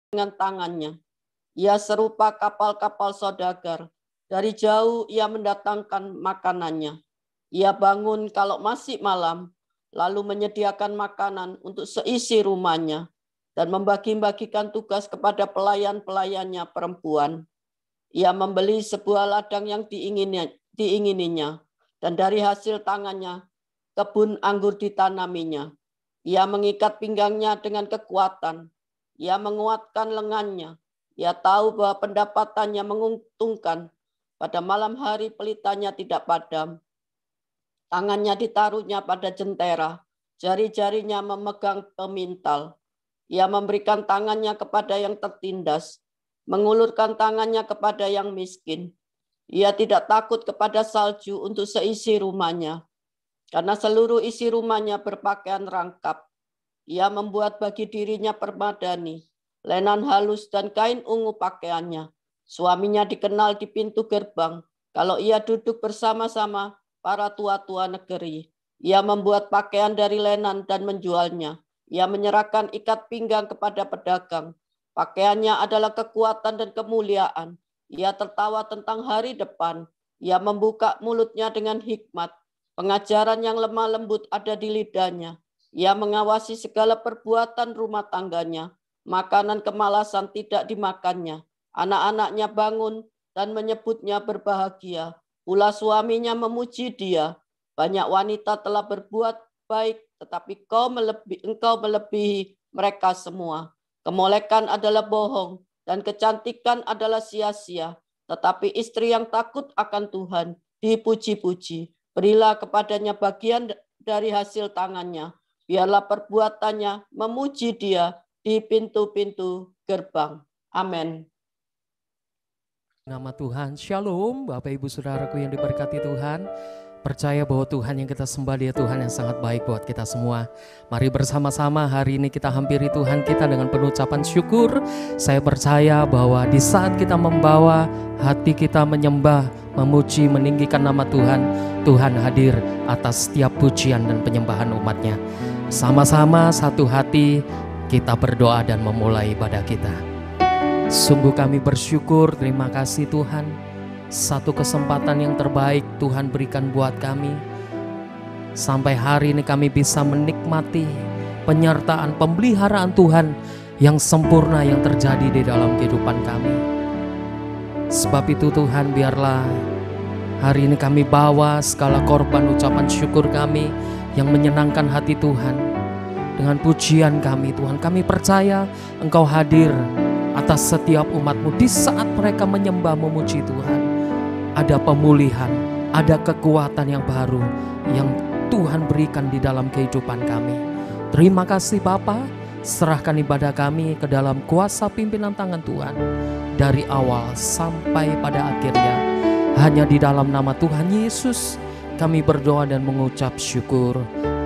dengan tangannya. Ia serupa kapal-kapal saudagar. Dari jauh ia mendatangkan makanannya. Ia bangun kalau masih malam, lalu menyediakan makanan untuk seisi rumahnya dan membagi-bagikan tugas kepada pelayan-pelayannya perempuan. Ia membeli sebuah ladang yang diingininya, dan dari hasil tangannya kebun anggur ditanaminya. Ia mengikat pinggangnya dengan kekuatan. Ia menguatkan lengannya. Ia tahu bahwa pendapatannya menguntungkan. Pada malam hari pelitanya tidak padam. Tangannya ditaruhnya pada jentera. Jari-jarinya memegang pemintal. Ia memberikan tangannya kepada yang tertindas. Mengulurkan tangannya kepada yang miskin. Ia tidak takut kepada salju untuk seisi rumahnya. Karena seluruh isi rumahnya berpakaian rangkap. Ia membuat bagi dirinya permadani, lenan halus dan kain ungu pakaiannya. Suaminya dikenal di pintu gerbang. Kalau ia duduk bersama-sama para tua-tua negeri. Ia membuat pakaian dari lenan dan menjualnya. Ia menyerahkan ikat pinggang kepada pedagang. Pakaiannya adalah kekuatan dan kemuliaan. Ia tertawa tentang hari depan. Ia membuka mulutnya dengan hikmat. Pengajaran yang lemah lembut ada di lidahnya. Ia mengawasi segala perbuatan rumah tangganya. Makanan kemalasan tidak dimakannya. Anak-anaknya bangun dan menyebutnya berbahagia. Pula suaminya memuji dia. Banyak wanita telah berbuat baik, tetapi engkau melebihi mereka semua. Kemolekan adalah bohong dan kecantikan adalah sia-sia. Tetapi istri yang takut akan Tuhan dipuji-puji. Berilah kepadanya bagian dari hasil tangannya. Biarlah perbuatannya memuji dia di pintu-pintu gerbang. Amin. Nama Tuhan, Shalom Bapak Ibu Saudaraku yang diberkati Tuhan. Percaya bahwa Tuhan yang kita sembah dia Tuhan yang sangat baik buat kita semua. Mari bersama-sama hari ini kita hampiri Tuhan kita dengan penuh ucapan syukur. Saya percaya bahwa di saat kita membawa hati kita menyembah, memuji, meninggikan nama Tuhan, Tuhan hadir atas setiap pujian dan penyembahan umatnya. Sama-sama satu hati kita berdoa dan memulai ibadah kita. Sungguh kami bersyukur, terima kasih Tuhan. Satu kesempatan yang terbaik Tuhan berikan buat kami. Sampai hari ini kami bisa menikmati penyertaan, pemeliharaan Tuhan yang sempurna yang terjadi di dalam kehidupan kami. Sebab itu Tuhan, biarlah hari ini kami bawa segala korban ucapan syukur kami yang menyenangkan hati Tuhan. Dengan pujian kami Tuhan, kami percaya Engkau hadir atas setiap umat-Mu di saat mereka menyembah memuji Tuhan. Ada pemulihan, ada kekuatan yang baru yang Tuhan berikan di dalam kehidupan kami. Terima kasih Bapa, serahkan ibadah kami ke dalam kuasa pimpinan tangan Tuhan. Dari awal sampai pada akhirnya, hanya di dalam nama Tuhan Yesus kami berdoa dan mengucap syukur.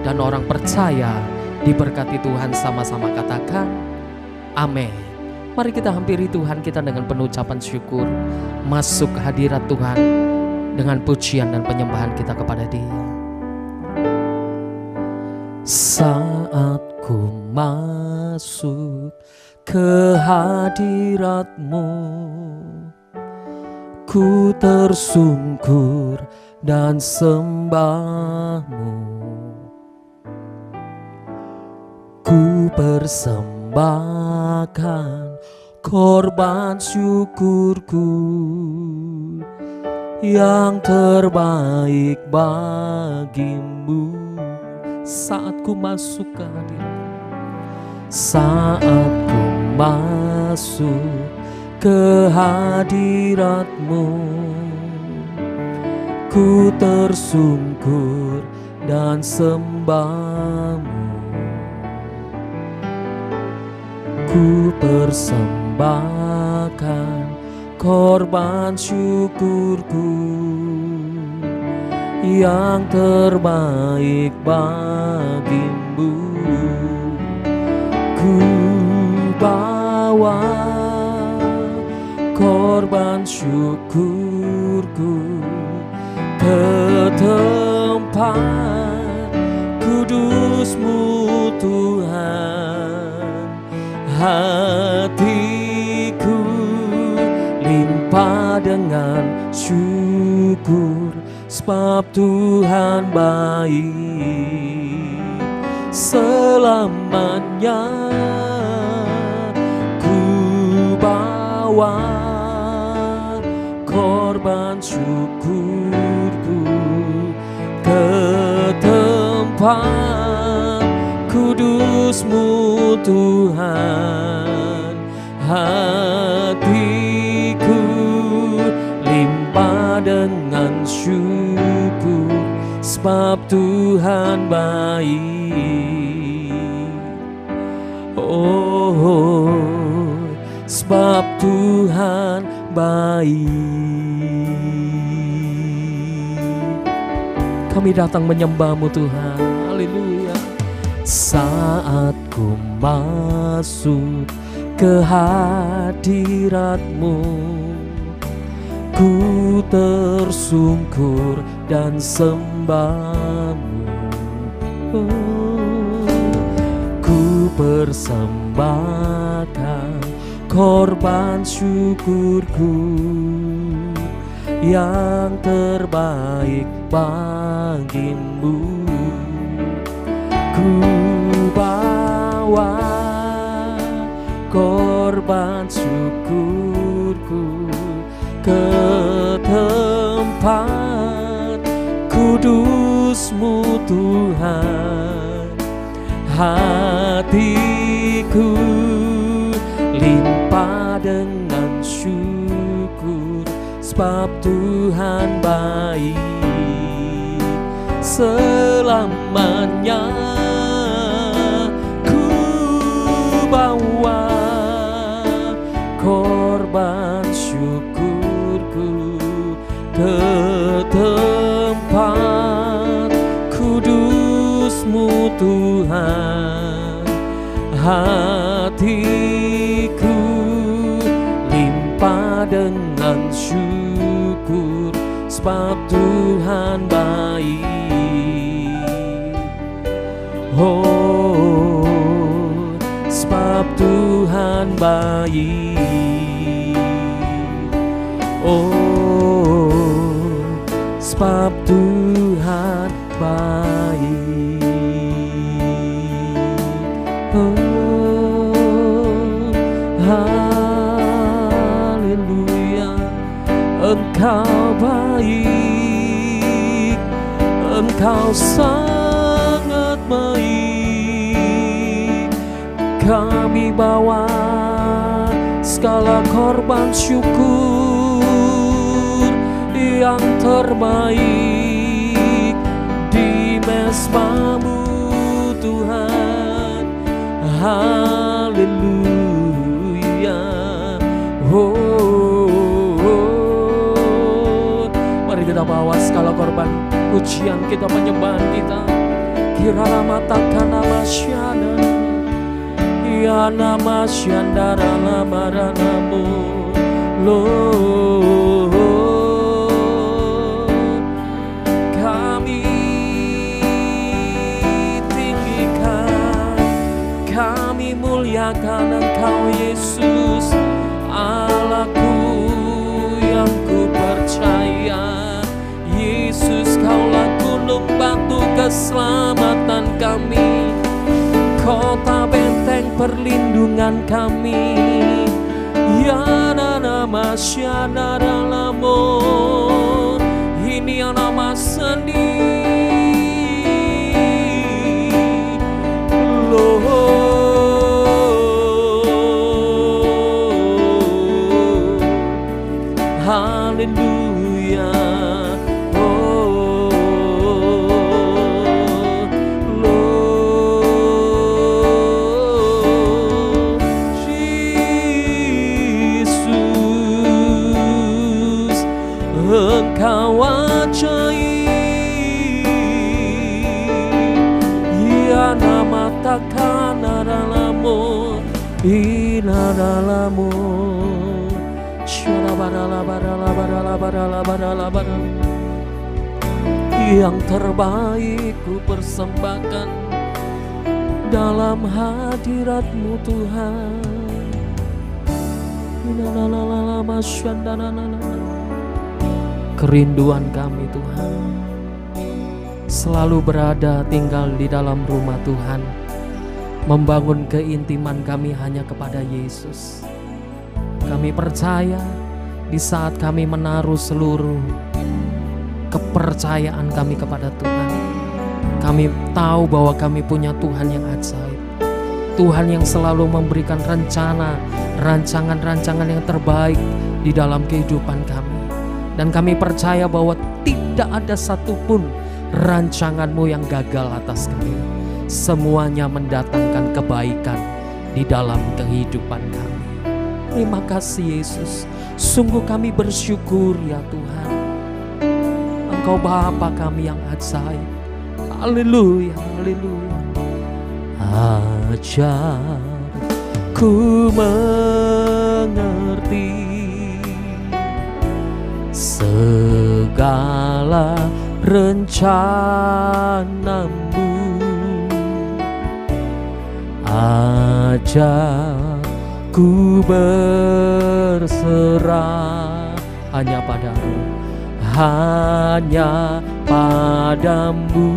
Dan orang percaya diberkati Tuhan sama-sama katakan amin. Mari kita hampiri Tuhan kita dengan penuh ucapan syukur. Masuk ke hadirat Tuhan dengan pujian dan penyembahan kita kepada Dia. Saat ku masuk ke hadirat-Mu, ku tersungkur dan sembah-Mu. Ku persembahkan korban syukurku yang terbaik bagimu. Saat ku masuk ke hadirat, saat ku masuk ke hadirat-Mu, ku tersungkur dan sembah-Mu. Ku persembahkan korban syukurku yang terbaik bagimu. Ku bawa korban syukurku ke tempat kudus-Mu Tuhan. Hati dengan syukur, sebab Tuhan baik. Selamanya ku bawa korban syukurku ke tempat kudus-Mu Tuhan. Hatiku limpah dengan syukur, sebab Tuhan baik. Oh, sebab Tuhan baik. Kami datang menyembah-Mu Tuhan. Haleluya. Saat ku masuk ke hadirat-Mu, ku tersungkur dan sembah-Mu. Ku persembahkan korban syukurku yang terbaik bagimu. Ku bawa korban syukurku ke tempat kudus-Mu Tuhan. Hatiku limpah dengan syukur, sebab Tuhan baik. Selamanya ku bawa korban syukurku ke tempat kudus-Mu Tuhan. Hatiku limpah dengan syukur, sebab Tuhan baik. Oh, sebab Tuhan baik. Oh, sebab Tuhan baik. Oh, haleluya. Engkau baik, Engkau sangat baik. Kami bawa segala korban syukur yang terbaik di mezbah-Mu Tuhan. Haleluya. Mari kita bawa segala korban pujian kita, penyembahan kita. Kirana matakan nama syana, ya nama syandara lamaranamu lo. Kami tinggikan, kami muliakan Engkau Yesus, Allahku yang ku percaya. Yesus, Kaulah gunung batu keselamatan kami, kota benteng perlindungan kami. Ya nama syadara lamon, ini yang nama sendiri loh. Haleluya. Engkau ajaib, ya nama takkan aralamu, inaralamu, yang terbaik ku persembahkan dalam hadirat-Mu Tuhan. Kerinduan kami Tuhan, selalu berada tinggal di dalam rumah Tuhan, membangun keintiman kami hanya kepada Yesus. Kami percaya di saat kami menaruh seluruh kepercayaan kami kepada Tuhan, kami tahu bahwa kami punya Tuhan yang ajaib, Tuhan yang selalu memberikan rencana, rancangan-rancangan yang terbaik di dalam kehidupan kami. Dan kami percaya bahwa tidak ada satupun rancangan-Mu yang gagal atas kami. Semuanya mendatangkan kebaikan di dalam kehidupan kami. Terima kasih Yesus. Sungguh kami bersyukur ya Tuhan. Engkau Bapa kami yang ajaib. Haleluya, haleluya. Ajar ku mengerti segala rencana-Mu. Ajar ku berserah hanya padamu, hanya padamu.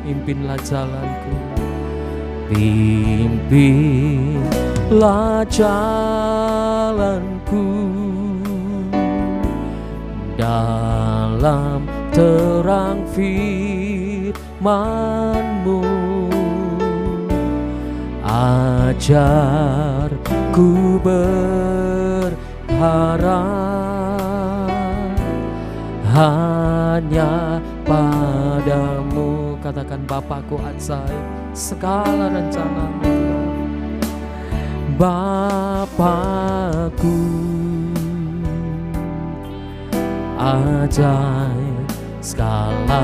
Pimpinlah jalanku, pimpinlah jalanku dalam terang firman-Mu. Ajar ku berharap hanya padamu. Katakan Bapakku ajaib segala rencana-Mu. Bapakku ajaib segala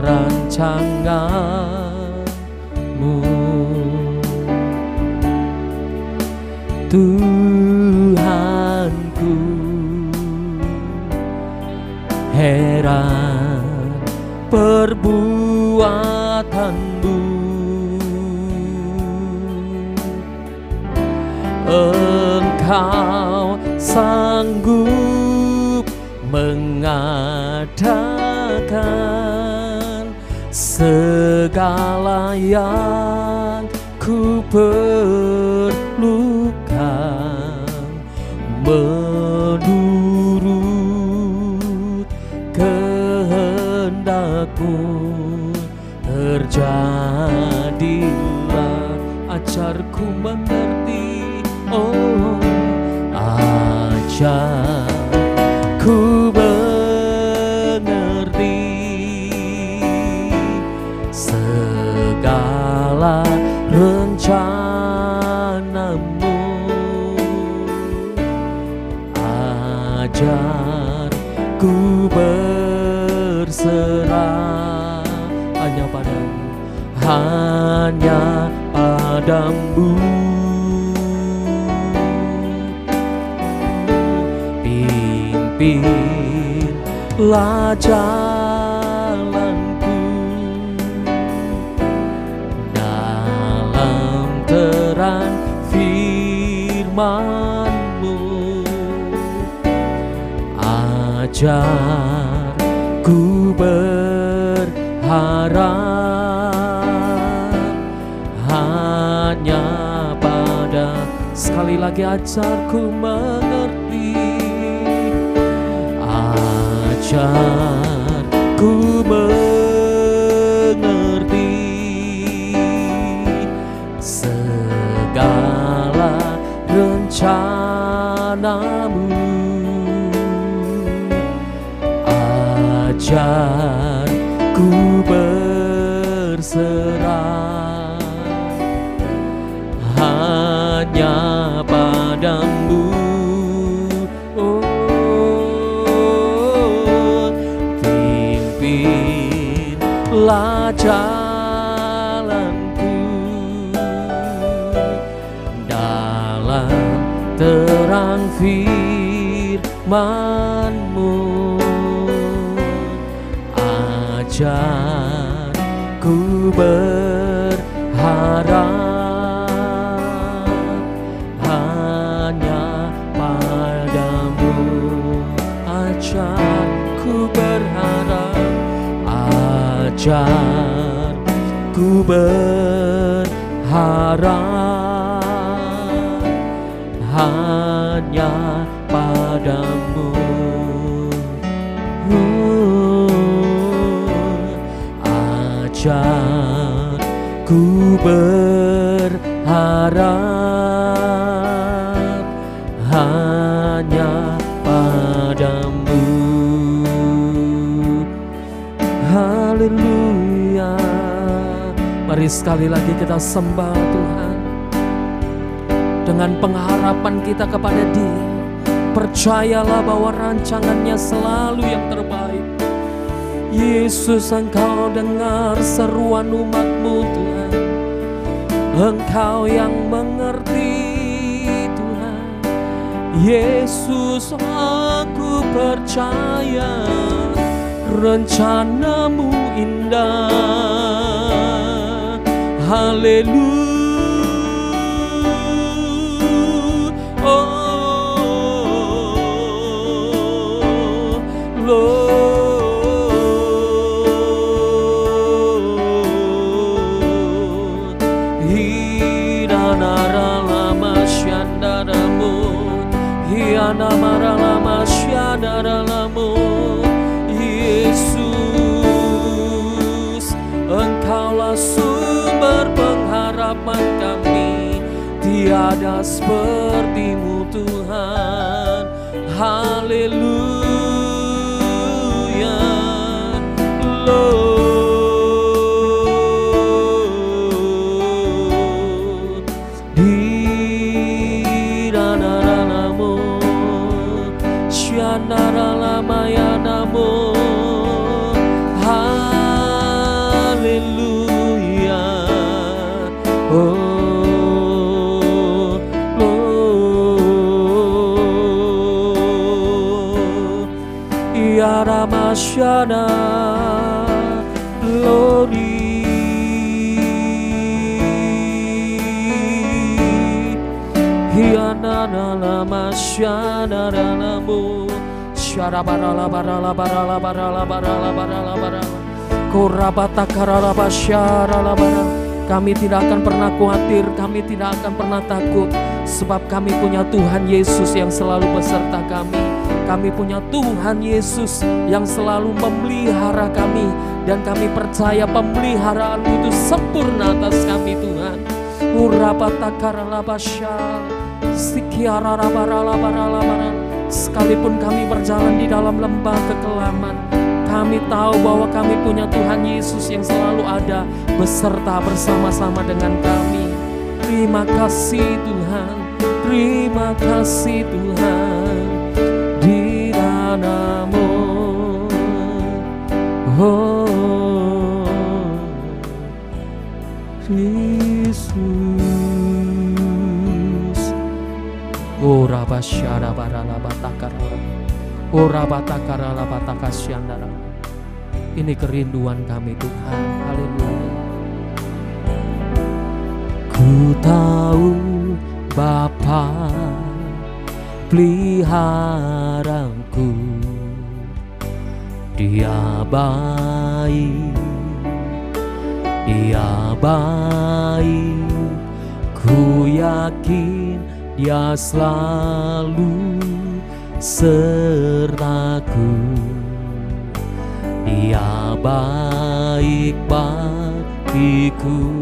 rancangan-Mu. Tuhanku, heran perbuatan-Mu. Engkau sanggup mengadakan segala yang ku perlukan, menurut kehendak-Mu. Terjadilah, ajarku mengerti, oh ajarku mengerti segala rencana-Mu. Ajarku berserah hanya padamu, hanya padamu. Pimpinlah jalanku dalam terang firman-Mu. Ajarku berharap hanya pada, sekali lagi ajarku mengerti. Ajarku mengerti segala rencana-Mu. Ajarku berserah hanya padamu. Oh, pimpinlah jalanku dalam terang firman-Mu. Ajarku berharap hanya padamu. ku berharap. Ajar ku berharap hanya padamu. Ajar ku berharap hanya padamu. Haleluya. Mari sekali lagi kita sembah Tuhan dengan pengharapan kita kepada Dia. Percayalah bahwa rancangannya selalu yang terbaik. Yesus, Engkau dengar seruan umat-Mu Tuhan. Engkau yang mengerti Tuhan. Yesus, aku percaya rencana-Mu indah. Haleluya. Yesus, Engkaulah sumber pengharapan kami, tiada seperti-Mu Tuhan. Haleluya. Haleluya. Ya Ramashana Lori Hiana Ramashana Ranamu Syara barala barala barala barala barala barala barala Korabata karala basyara labara. Kami tidak akan pernah khawatir, kami tidak akan pernah takut, sebab kami punya Tuhan Yesus yang selalu beserta kami. Kami punya Tuhan Yesus yang selalu memelihara kami, dan kami percaya pemeliharaan-Mu itu sempurna atas kami Tuhan. Urabata karala basyara sikiara barala barala barala. Sekalipun kami berjalan di dalam lembah kekelaman, kami tahu bahwa kami punya Tuhan Yesus yang selalu ada beserta bersama-sama dengan kami. Terima kasih Tuhan, terima kasih Tuhan, di dalam-Mu. Oh, Yesus. Ora basyara barala batakara. Ora batakara la batakasyandara. Ini kerinduan kami Tuhan. Haleluya. Ku tahu Bapa peliharaku, Dia baik, Dia baik. Ku yakin Dia selalu sertaku. Dia baik bagiku.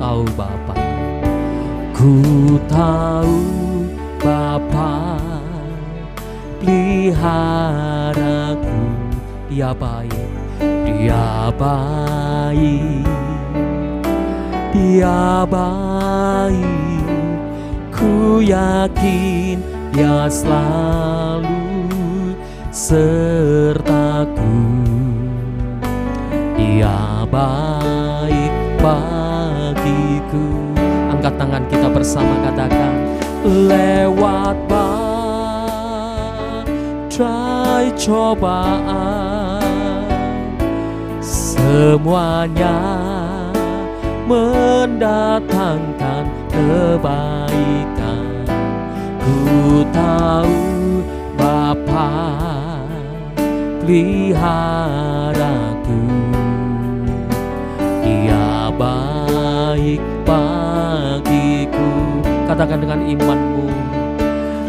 Tahu Bapa, ku tahu Bapa peliharaku. Dia baik, Dia baik, Dia baik. Ku yakin Dia selalu sertaku. Dia baik bagiku. Angkat tangan kita bersama, katakan, lewat badai cobaan, semuanya mendatangkan kebaikan. Ku tahu Bapa peliharaku. Dia baik bagiku. Katakan dengan imanmu.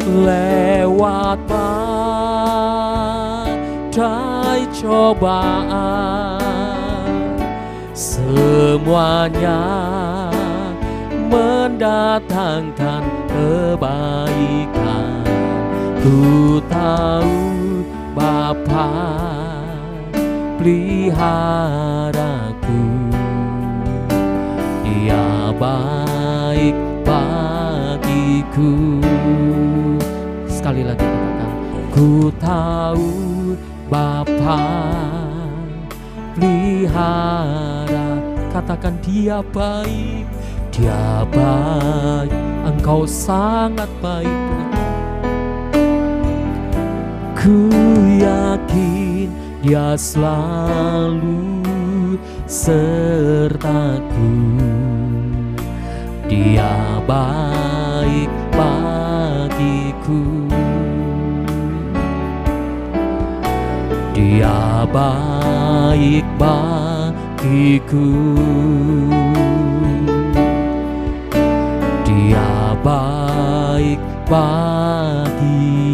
Lewat badai cobaan, semuanya mendatangkan kebaikan. Ku tahu Bapa peliharaku. Dia baik bagiku. Sekali lagi katakan, ku tahu Bapa pelihara. Katakan dia baik, dia baik, Engkau sangat baik. Ku yakin dia selalu sertaku. Dia baik bagiku. Dia baik bagiku. Dia baik bagiku.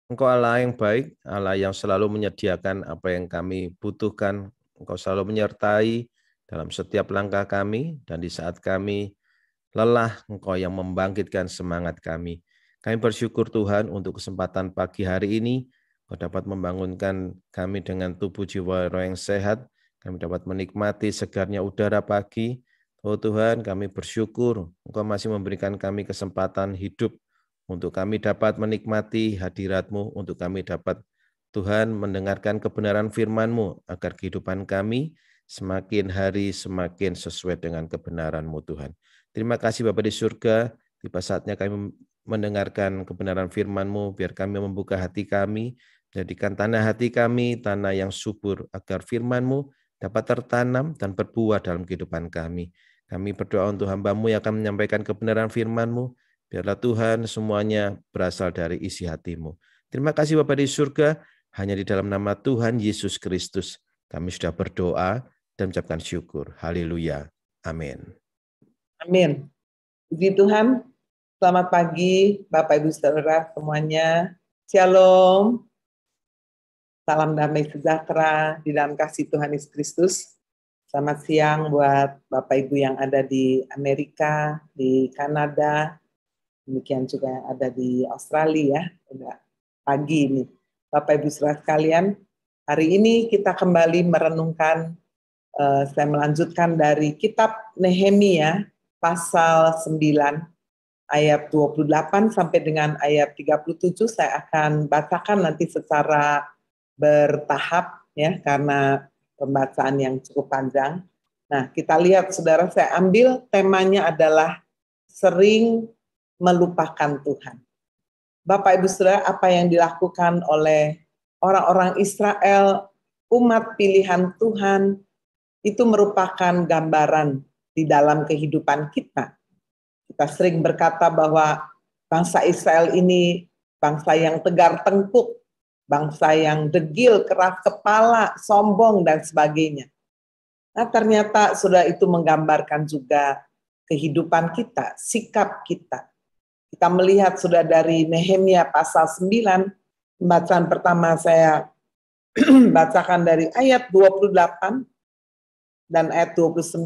Engkau Allah yang baik, Allah yang selalu menyediakan apa yang kami butuhkan. Engkau selalu menyertai dalam setiap langkah kami, dan di saat kami lelah, Engkau yang membangkitkan semangat kami. Kami bersyukur Tuhan untuk kesempatan pagi hari ini, Engkau dapat membangunkan kami dengan tubuh jiwa roh yang sehat, kami dapat menikmati segarnya udara pagi. Oh Tuhan, kami bersyukur Engkau masih memberikan kami kesempatan hidup, untuk kami dapat menikmati hadirat-Mu, untuk kami dapat, Tuhan, mendengarkan kebenaran firman-Mu, agar kehidupan kami semakin hari semakin sesuai dengan kebenaran-Mu, Tuhan. Terima kasih Bapa di surga, tiba saatnya kami mendengarkan kebenaran firman-Mu, biar kami membuka hati kami, jadikan tanah hati kami tanah yang subur, agar firman-Mu dapat tertanam dan berbuah dalam kehidupan kami. Kami berdoa untuk hamba-Mu yang akan menyampaikan kebenaran firman-Mu, biarlah Tuhan semuanya berasal dari isi hati-Mu. Terima kasih Bapa di surga, hanya di dalam nama Tuhan Yesus Kristus kami sudah berdoa dan mengucapkan syukur. Haleluya. Amin. Amin. Puji Tuhan. Selamat pagi Bapak Ibu Saudara semuanya. Shalom. Salam damai sejahtera di dalam kasih Tuhan Yesus Kristus. Selamat siang buat Bapak Ibu yang ada di Amerika, di Kanada, demikian juga yang ada di Australia, udah pagi ini. Bapak Ibu saudara sekalian, hari ini kita kembali merenungkan, saya melanjutkan dari kitab Nehemia pasal 9 ayat 28 sampai dengan ayat 37. Saya akan bacakan nanti secara bertahap ya, karena pembacaan yang cukup panjang. Nah, kita lihat saudara, saya ambil temanya adalah sering melupakan Tuhan. Bapak Ibu Saudara, apa yang dilakukan oleh orang-orang Israel, umat pilihan Tuhan, itu merupakan gambaran di dalam kehidupan kita. Kita sering berkata bahwa bangsa Israel ini bangsa yang tegar tengkuk, bangsa yang degil, keras kepala, sombong, dan sebagainya. Nah, ternyata sudah itu menggambarkan juga kehidupan kita, sikap kita. Kita melihat sudah dari Nehemia pasal 9, pembacaan pertama saya bacakan dari ayat 28 dan ayat 29.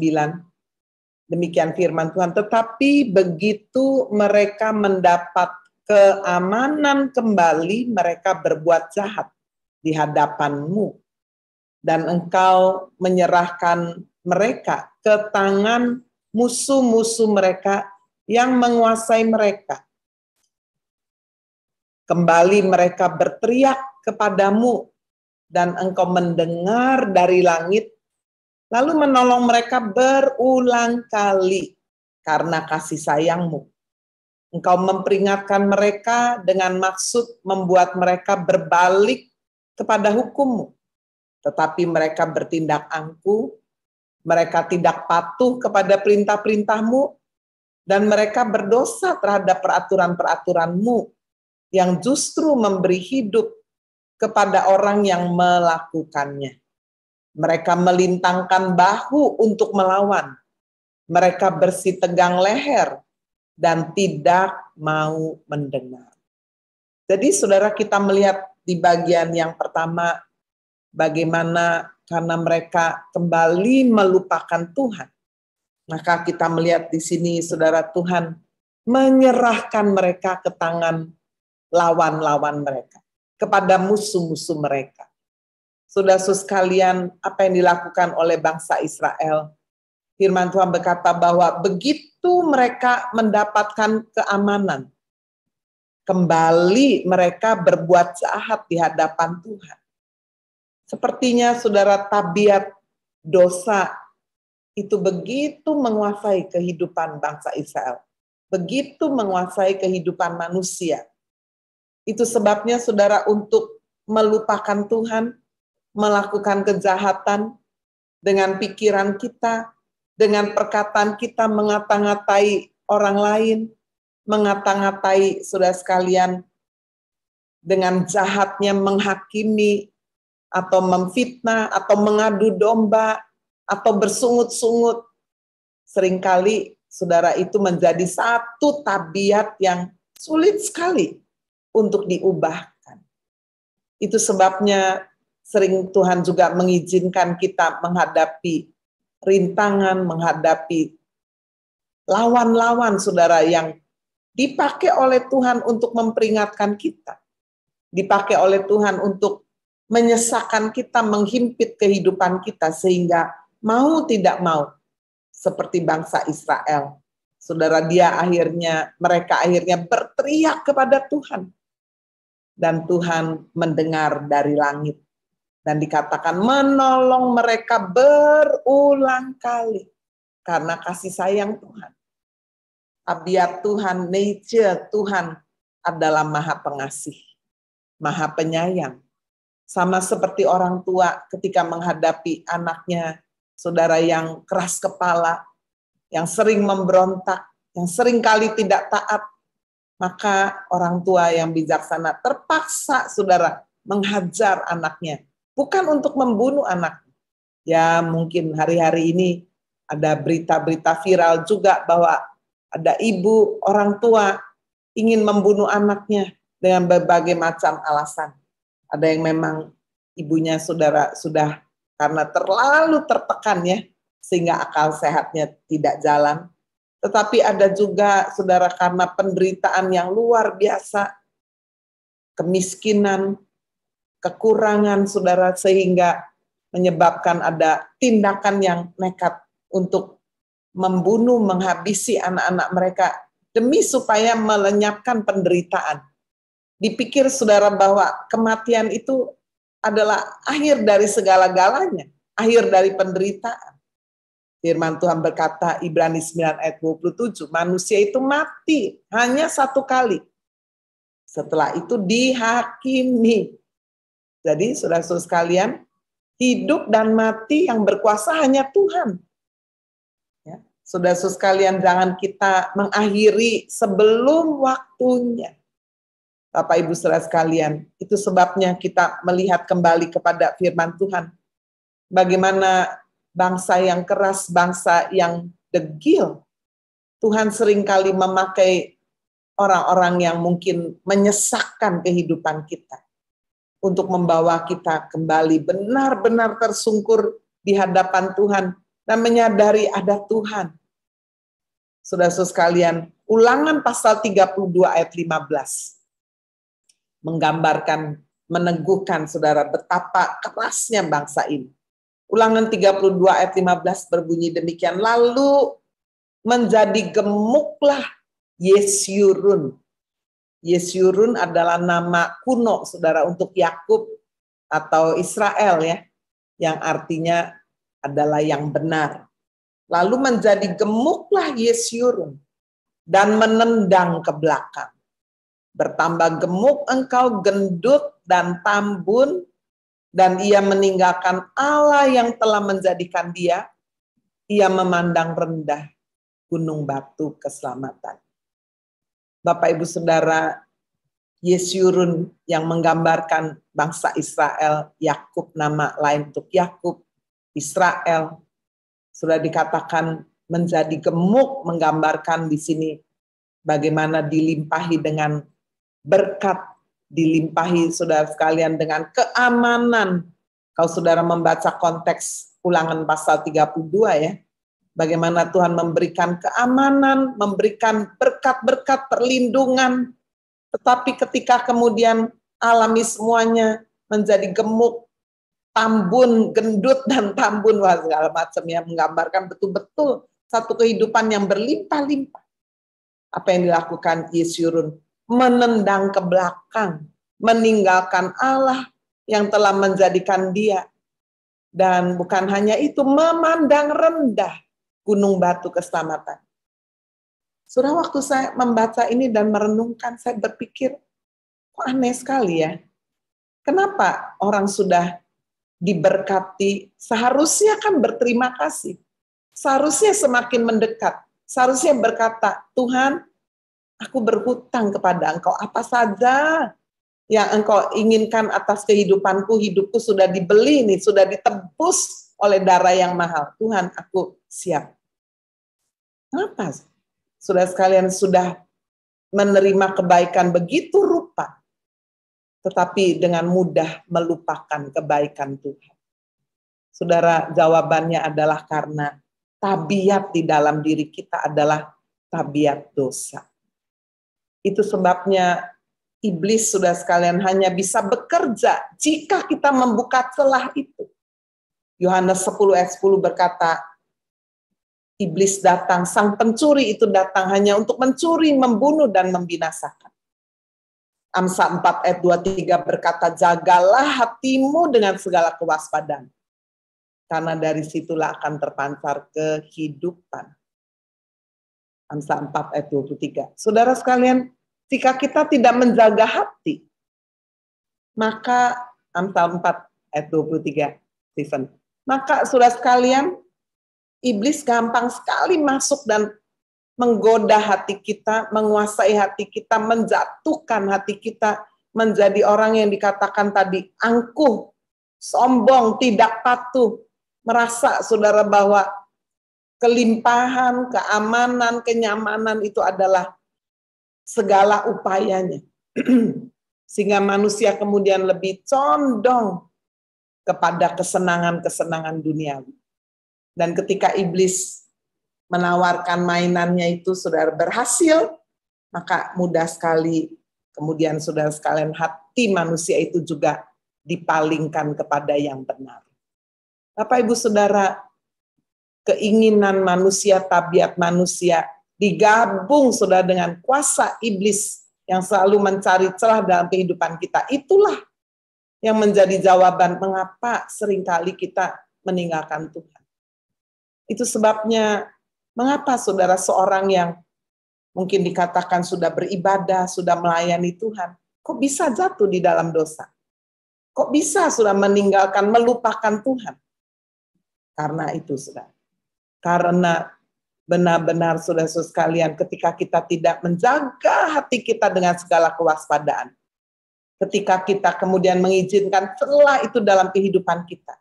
Demikian firman Tuhan, tetapi begitu mereka mendapat keamanan kembali, mereka berbuat jahat di hadapan-Mu, dan Engkau menyerahkan mereka ke tangan musuh-musuh mereka yang menguasai mereka. Kembali mereka berteriak kepadamu, dan Engkau mendengar dari langit, lalu menolong mereka berulang kali karena kasih sayang-Mu. Engkau memperingatkan mereka dengan maksud membuat mereka berbalik kepada hukum-Mu. Tetapi mereka bertindak angkuh Mereka tidak patuh kepada perintah-perintah-Mu, dan mereka berdosa terhadap peraturan-peraturan-Mu yang justru memberi hidup kepada orang yang melakukannya. Mereka melintangkan bahu untuk melawan. Mereka bersitegang leher dan tidak mau mendengar. Jadi saudara, kita melihat di bagian yang pertama bagaimana karena mereka kembali melupakan Tuhan. Maka kita melihat di sini saudara, Tuhan menyerahkan mereka ke tangan lawan-lawan mereka, kepada musuh-musuh mereka. Saudara-saudara sekalian, apa yang dilakukan oleh bangsa Israel? Firman Tuhan berkata bahwa begitu mereka mendapatkan keamanan, kembali mereka berbuat jahat di hadapan Tuhan. Sepertinya saudara, tabiat dosa itu begitu menguasai kehidupan bangsa Israel, begitu menguasai kehidupan manusia. Itu sebabnya saudara, untuk melupakan Tuhan, melakukan kejahatan dengan pikiran kita, dengan perkataan kita mengata-ngatai orang lain, mengata-ngatai saudara sekalian, dengan jahatnya menghakimi atau memfitnah atau mengadu domba atau bersungut-sungut. Seringkali saudara, itu menjadi satu tabiat yang sulit sekali untuk diubahkan. Itu sebabnya sering Tuhan juga mengizinkan kita menghadapi rintangan, menghadapi lawan-lawan saudara yang dipakai oleh Tuhan untuk memperingatkan kita. Dipakai oleh Tuhan untuk menyesakkan kita, menghimpit kehidupan kita, sehingga mau tidak mau, seperti bangsa Israel. Saudara, mereka akhirnya berteriak kepada Tuhan. Dan Tuhan mendengar dari langit. Dan dikatakan menolong mereka berulang kali. Karena kasih sayang Tuhan. Tabiat Tuhan, nature Tuhan adalah maha pengasih, maha penyayang. Sama seperti orang tua ketika menghadapi anaknya, saudara, yang keras kepala, yang sering memberontak, yang sering kali tidak taat, maka orang tua yang bijaksana terpaksa saudara menghajar anaknya. Bukan untuk membunuh anak. Ya, mungkin hari-hari ini ada berita-berita viral juga bahwa ada ibu, orang tua ingin membunuh anaknya dengan berbagai macam alasan. Ada yang memang ibunya saudara sudah karena terlalu tertekan ya, sehingga akal sehatnya tidak jalan. Tetapi ada juga saudara karena penderitaan yang luar biasa, kemiskinan, kekurangan saudara, sehingga menyebabkan ada tindakan yang nekat untuk membunuh, menghabisi anak-anak mereka demi supaya melenyapkan penderitaan. Dipikir saudara bahwa kematian itu adalah akhir dari segala-galanya, akhir dari penderitaan. Firman Tuhan berkata, Ibrani 9 ayat 27, manusia itu mati hanya satu kali. Setelah itu dihakimi. Jadi saudara-saudara sekalian, hidup dan mati yang berkuasa hanya Tuhan. Ya, saudara-saudara sekalian, jangan kita mengakhiri sebelum waktunya. Bapak Ibu saudara sekalian, itu sebabnya kita melihat kembali kepada firman Tuhan. Bagaimana bangsa yang keras, bangsa yang degil, Tuhan seringkali memakai orang-orang yang mungkin menyesakkan kehidupan kita untuk membawa kita kembali benar-benar tersungkur di hadapan Tuhan dan menyadari ada Tuhan. Saudara-saudara sekalian, Ulangan pasal 32 ayat 15 menggambarkan, meneguhkan saudara betapa kerasnya bangsa ini. Ulangan 32 ayat 15 berbunyi demikian, lalu menjadi gemuklah Yesyurun. Yesyurun adalah nama kuno saudara untuk Yakub atau Israel ya, yang artinya adalah yang benar. Lalu menjadi gemuklah Yesyurun dan menendang ke belakang. Bertambah gemuk engkau, gendut dan tambun, dan ia meninggalkan Allah yang telah menjadikan dia ia memandang rendah gunung batu keselamatan. Bapak Ibu Saudara, Yesyurun yang menggambarkan bangsa Israel, Yakub nama lain untuk Yakub, Israel, sudah dikatakan menjadi gemuk, menggambarkan di sini bagaimana dilimpahi dengan berkat, dilimpahi saudara sekalian dengan keamanan. Kalau saudara membaca konteks Ulangan pasal 32 ya, bagaimana Tuhan memberikan keamanan, memberikan berkat-berkat perlindungan, tetapi ketika kemudian alami semuanya menjadi gemuk, tambun, gendut, dan tambun, wah segala macamnya, menggambarkan betul-betul satu kehidupan yang berlimpah-limpah. Apa yang dilakukan Yesyurun? Menendang ke belakang, meninggalkan Allah yang telah menjadikan dia. Dan bukan hanya itu, memandang rendah gunung batu keselamatan. Sudah waktu saya membaca ini dan merenungkan, saya berpikir, kok aneh sekali ya. Kenapa orang sudah diberkati, seharusnya kan berterima kasih. Seharusnya semakin mendekat. Seharusnya berkata, Tuhan, aku berhutang kepada Engkau, apa saja yang Engkau inginkan atas kehidupanku, hidupku sudah dibeli nih, sudah ditebus oleh darah yang mahal. Tuhan, aku siap. Kenapa? Saudara sekalian sudah menerima kebaikan begitu rupa, tetapi dengan mudah melupakan kebaikan Tuhan. Saudara, jawabannya adalah karena tabiat di dalam diri kita adalah tabiat dosa. Itu sebabnya iblis, saudara sekalian, hanya bisa bekerja jika kita membuka celah itu. Yohanes 10 ayat 10 berkata, iblis datang, sang pencuri itu datang hanya untuk mencuri, membunuh, dan membinasakan. Amsal 4 ayat 23 berkata, jagalah hatimu dengan segala kewaspadaan, karena dari situlah akan terpancar kehidupan. Amsal 4 ayat 23. Saudara sekalian, jika kita tidak menjaga hati, maka Amsal 4 ayat 23, Stephen, maka saudara sekalian, iblis gampang sekali masuk dan menggoda hati kita, menguasai hati kita, menjatuhkan hati kita, menjadi orang yang dikatakan tadi angkuh, sombong, tidak patuh, merasa saudara bahwa kelimpahan, keamanan, kenyamanan itu adalah segala upayanya. Sehingga manusia kemudian lebih condong kepada kesenangan-kesenangan duniawi. Dan ketika iblis menawarkan mainannya itu saudara berhasil, maka mudah sekali kemudian saudara sekalian hati manusia itu juga dipalingkan kepada yang benar. Bapak Ibu Saudara, keinginan manusia, tabiat manusia digabung saudara dengan kuasa iblis yang selalu mencari celah dalam kehidupan kita. Itulah yang menjadi jawaban mengapa seringkali kita meninggalkan Tuhan. Itu sebabnya mengapa saudara seorang yang mungkin dikatakan sudah beribadah, sudah melayani Tuhan, kok bisa jatuh di dalam dosa? Kok bisa sudah meninggalkan, melupakan Tuhan? Karena itu saudara. Karena benar-benar saudara-saudara sekalian, ketika kita tidak menjaga hati kita dengan segala kewaspadaan, ketika kita kemudian mengizinkan celah itu dalam kehidupan kita,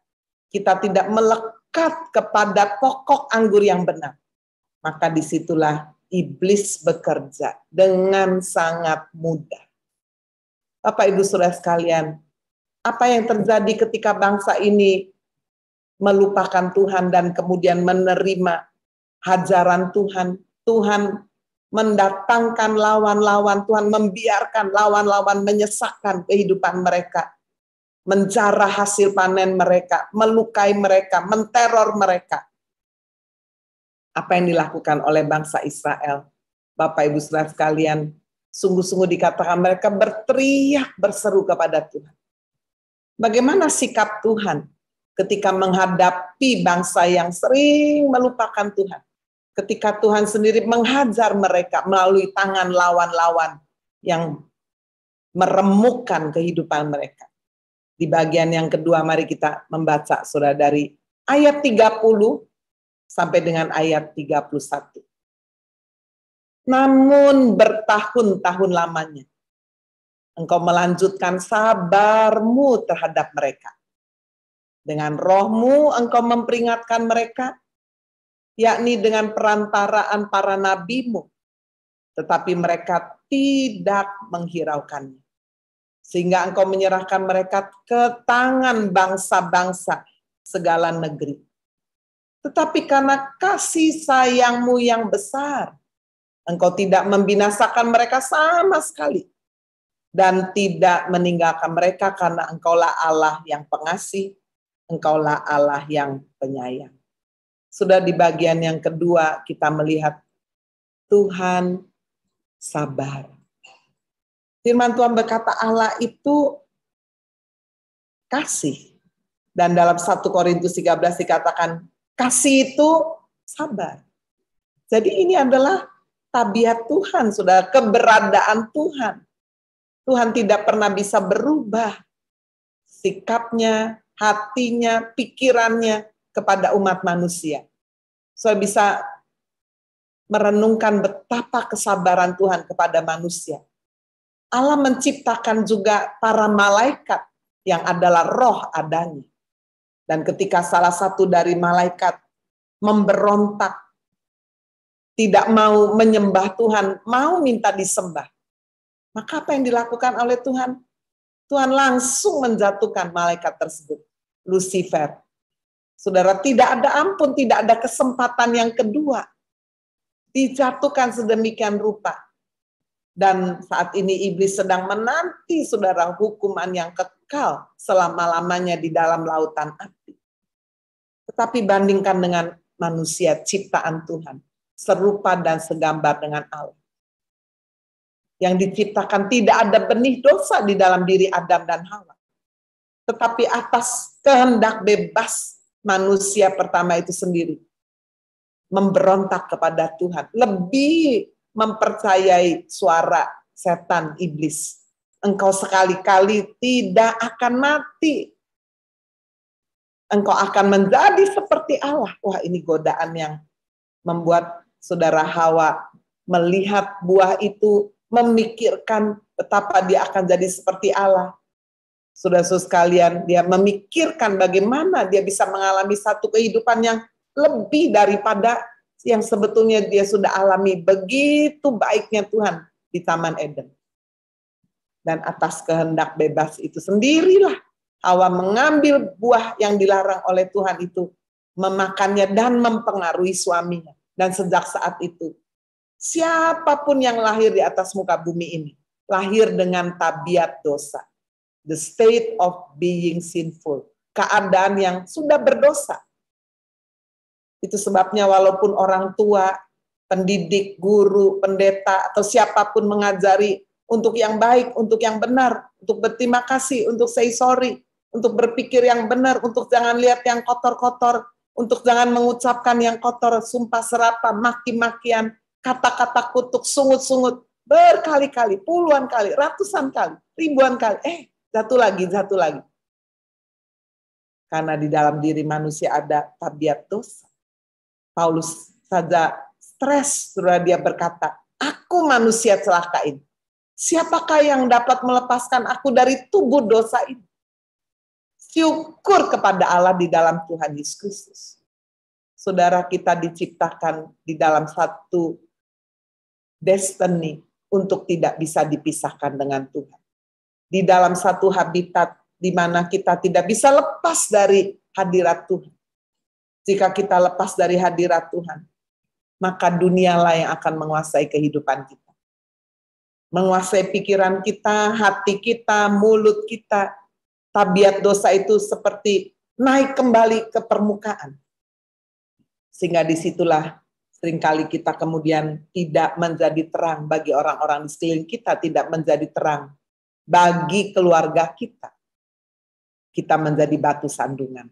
kita tidak melekat kepada pokok anggur yang benar, maka disitulah iblis bekerja dengan sangat mudah. Bapak Ibu Saudara sekalian, apa yang terjadi ketika bangsa ini melupakan Tuhan dan kemudian menerima hajaran Tuhan? Tuhan mendatangkan lawan-lawan, Tuhan membiarkan lawan-lawan menyesakkan kehidupan mereka, menjarah hasil panen mereka, melukai mereka, menteror mereka. Apa yang dilakukan oleh bangsa Israel? Bapak Ibu Saudara sekalian, sungguh-sungguh dikatakan mereka berteriak, berseru kepada Tuhan. Bagaimana sikap Tuhan ketika menghadapi bangsa yang sering melupakan Tuhan? Ketika Tuhan sendiri menghajar mereka melalui tangan lawan-lawan yang meremukkan kehidupan mereka. Di bagian yang kedua, mari kita membaca saudara dari ayat 30 sampai dengan ayat 31. Namun bertahun-tahun lamanya Engkau melanjutkan sabar-Mu terhadap mereka. Dengan Roh-Mu Engkau memperingatkan mereka, yakni dengan perantaraan para nabi-Mu, tetapi mereka tidak menghiraukannya. Sehingga Engkau menyerahkan mereka ke tangan bangsa-bangsa segala negeri. Tetapi karena kasih sayang-Mu yang besar, Engkau tidak membinasakan mereka sama sekali, dan tidak meninggalkan mereka karena Engkaulah Allah yang pengasih, Engkaulah Allah yang penyayang. Sudah di bagian yang kedua kita melihat Tuhan sabar. Firman Tuhan berkata Allah itu kasih. Dan dalam 1 Korintus 13 dikatakan kasih itu sabar. Jadi ini adalah tabiat Tuhan, saudara, keberadaan Tuhan. Tuhan tidak pernah bisa berubah sikapnya, hatinya, pikirannya kepada umat manusia. Saya bisa merenungkan betapa kesabaran Tuhan kepada manusia. Allah menciptakan juga para malaikat yang adalah roh adanya. Dan ketika salah satu dari malaikat memberontak, tidak mau menyembah Tuhan, mau minta disembah, maka apa yang dilakukan oleh Tuhan? Tuhan langsung menjatuhkan malaikat tersebut, Lucifer. Saudara, tidak ada ampun, tidak ada kesempatan yang kedua. Dijatuhkan sedemikian rupa. Dan saat ini iblis sedang menanti, saudara, hukuman yang kekal selama-lamanya di dalam lautan api. Tetapi bandingkan dengan manusia ciptaan Tuhan, serupa dan segambar dengan Allah. Yang diciptakan tidak ada benih dosa di dalam diri Adam dan Hawa. Tetapi atas kehendak bebas manusia pertama itu sendiri memberontak kepada Tuhan, lebih mempercayai suara setan iblis. Engkau sekali-kali tidak akan mati. Engkau akan menjadi seperti Allah. Wah, ini godaan yang membuat saudara Hawa melihat buah itu, memikirkan betapa dia akan jadi seperti Allah. Saudara-saudara sekalian, dia memikirkan bagaimana dia bisa mengalami satu kehidupan yang lebih daripada yang sebetulnya dia sudah alami. Begitu baiknya Tuhan di Taman Eden. Dan atas kehendak bebas itu sendirilah Hawa mengambil buah yang dilarang oleh Tuhan itu, memakannya dan mempengaruhi suaminya. Dan sejak saat itu, siapapun yang lahir di atas muka bumi ini, lahir dengan tabiat dosa. The state of being sinful. Keadaan yang sudah berdosa. Itu sebabnya walaupun orang tua, pendidik, guru, pendeta, atau siapapun mengajari untuk yang baik, untuk yang benar, untuk berterima kasih, untuk say sorry, untuk berpikir yang benar, untuk jangan lihat yang kotor-kotor, untuk jangan mengucapkan yang kotor, sumpah serapah, maki-makian, kata-kata kutuk, sungut-sungut, berkali-kali, puluhan kali, ratusan kali, ribuan kali, jatuh lagi. Karena di dalam diri manusia ada tabiat dosa. Paulus saja stres, saudara, dia berkata, aku manusia celaka ini. Siapakah yang dapat melepaskan aku dari tubuh dosa ini? Syukur kepada Allah di dalam Tuhan Yesus Kristus. Saudara, kita diciptakan di dalam satu destiny untuk tidak bisa dipisahkan dengan Tuhan. Di dalam satu habitat di mana kita tidak bisa lepas dari hadirat Tuhan. Jika kita lepas dari hadirat Tuhan, maka dunialah yang akan menguasai kehidupan kita. Menguasai pikiran kita, hati kita, mulut kita. Tabiat dosa itu seperti naik kembali ke permukaan. Sehingga disitulah seringkali kita kemudian tidak menjadi terang bagi orang-orang di sekeliling kita, tidak menjadi terang bagi keluarga kita. Kita menjadi batu sandungan.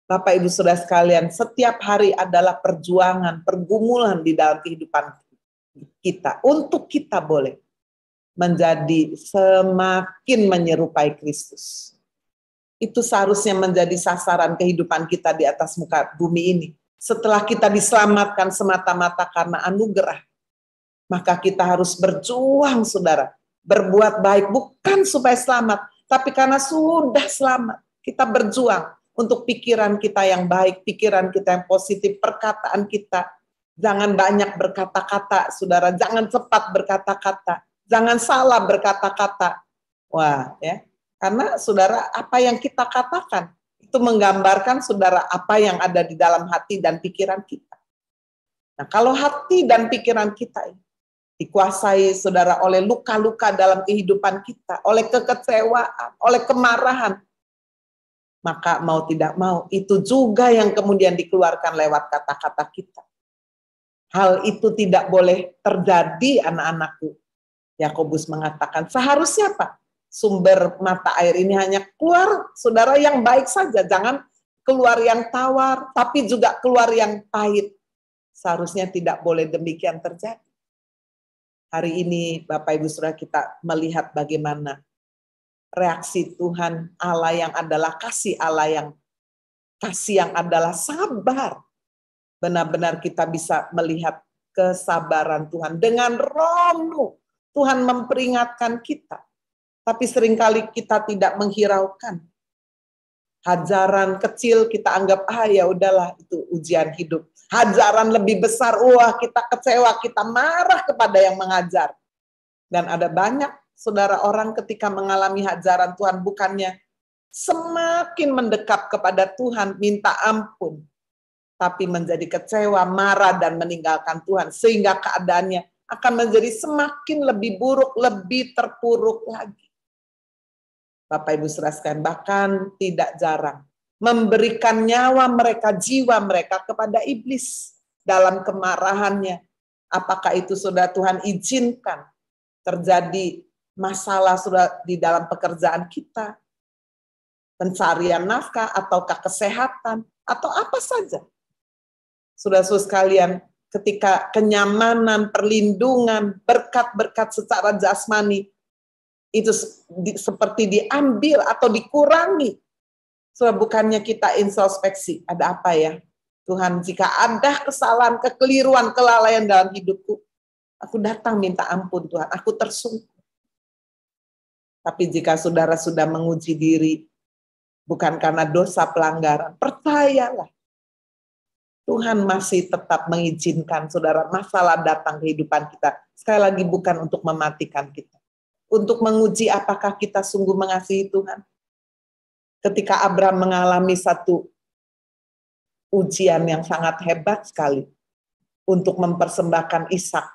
Bapak Ibu Saudara sekalian, setiap hari adalah perjuangan, pergumulan di dalam kehidupan kita. Untuk kita boleh menjadi semakin menyerupai Kristus. Itu seharusnya menjadi sasaran kehidupan kita di atas muka bumi ini. setelah kita diselamatkan semata-mata karena anugerah, maka kita harus berjuang, saudara. Berbuat baik bukan supaya selamat, tapi karena sudah selamat, kita berjuang untuk pikiran kita yang baik, pikiran kita yang positif, perkataan kita. Jangan banyak berkata-kata, saudara. Jangan cepat berkata-kata. Jangan salah berkata-kata. Wah, ya. Karena, saudara, apa yang kita katakan, itu menggambarkan, saudara, apa yang ada di dalam hati dan pikiran kita. Nah, kalau hati dan pikiran kita ini dikuasai, saudara, oleh luka-luka dalam kehidupan kita, oleh kekecewaan, oleh kemarahan, maka mau tidak mau, itu juga yang kemudian dikeluarkan lewat kata-kata kita. Hal itu tidak boleh terjadi, anak-anakku. Yakobus mengatakan, seharusnya apa? Sumber mata air ini hanya keluar, saudara, yang baik saja. Jangan keluar yang tawar, tapi juga keluar yang pahit. Seharusnya tidak boleh demikian terjadi. Hari ini, Bapak Ibu Saudara, kita melihat bagaimana reaksi Tuhan Allah yang adalah kasih, Allah yang kasih yang adalah sabar. Benar-benar kita bisa melihat kesabaran Tuhan. Dengan roh Tuhan memperingatkan kita. Tapi seringkali kita tidak menghiraukan. Hajaran kecil kita anggap, ya udahlah, itu ujian hidup. Hajaran lebih besar, wah kita kecewa, kita marah kepada yang mengajar. Dan ada banyak, saudara, orang ketika mengalami hajaran Tuhan, bukannya semakin mendekat kepada Tuhan, minta ampun, tapi menjadi kecewa, marah, dan meninggalkan Tuhan. Sehingga keadaannya akan menjadi semakin lebih buruk, lebih terpuruk lagi. Bapak Ibu saudara, bahkan tidak jarang memberikan nyawa mereka, jiwa mereka kepada iblis dalam kemarahannya. Apakah itu, saudara, Tuhan izinkan terjadi masalah, saudara, di dalam pekerjaan kita, pencarian nafkah, ataukah kesehatan, atau apa saja. Saudara-saudara sekalian, ketika kenyamanan, perlindungan, berkat-berkat secara jasmani, itu seperti diambil atau dikurangi. Saudara, bukannya kita introspeksi, ada apa ya? Tuhan, jika ada kesalahan, kekeliruan, kelalaian dalam hidupku, aku datang minta ampun Tuhan, aku tersungkur. Tapi jika saudara sudah menguji diri, bukan karena dosa pelanggaran, percayalah, Tuhan masih tetap mengizinkan, saudara, masalah datang kehidupan kita. Sekali lagi, bukan untuk mematikan kita. Untuk menguji apakah kita sungguh mengasihi Tuhan. Ketika Abraham mengalami satu ujian yang sangat hebat sekali untuk mempersembahkan Ishak,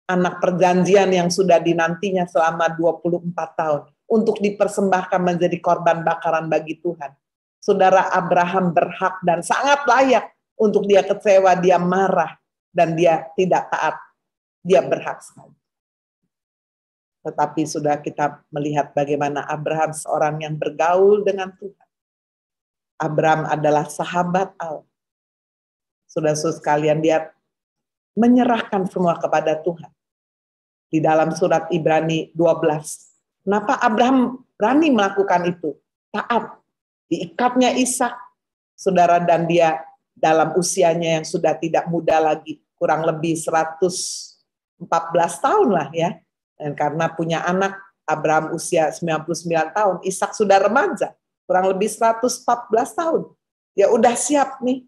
anak perjanjian yang sudah dinantinya selama 24 tahun, untuk dipersembahkan menjadi korban bakaran bagi Tuhan. Saudara, Abraham berhak dan sangat layak untuk dia kecewa, dia marah, dan dia tidak taat. Dia berhak sekali. Tetapi sudah kita melihat bagaimana Abraham seorang yang bergaul dengan Tuhan. Abraham adalah sahabat Allah. Saudara-saudara sekalian, dia menyerahkan semua kepada Tuhan. Di dalam surat Ibrani 12. Kenapa Abraham berani melakukan itu? Taat. Diikatnya Ishak, saudara, dan dia dalam usianya yang sudah tidak muda lagi, kurang lebih 114 tahun lah ya. Dan karena punya anak, Abraham usia 99 tahun, Ishak sudah remaja, kurang lebih 114 tahun. Ya udah siap nih,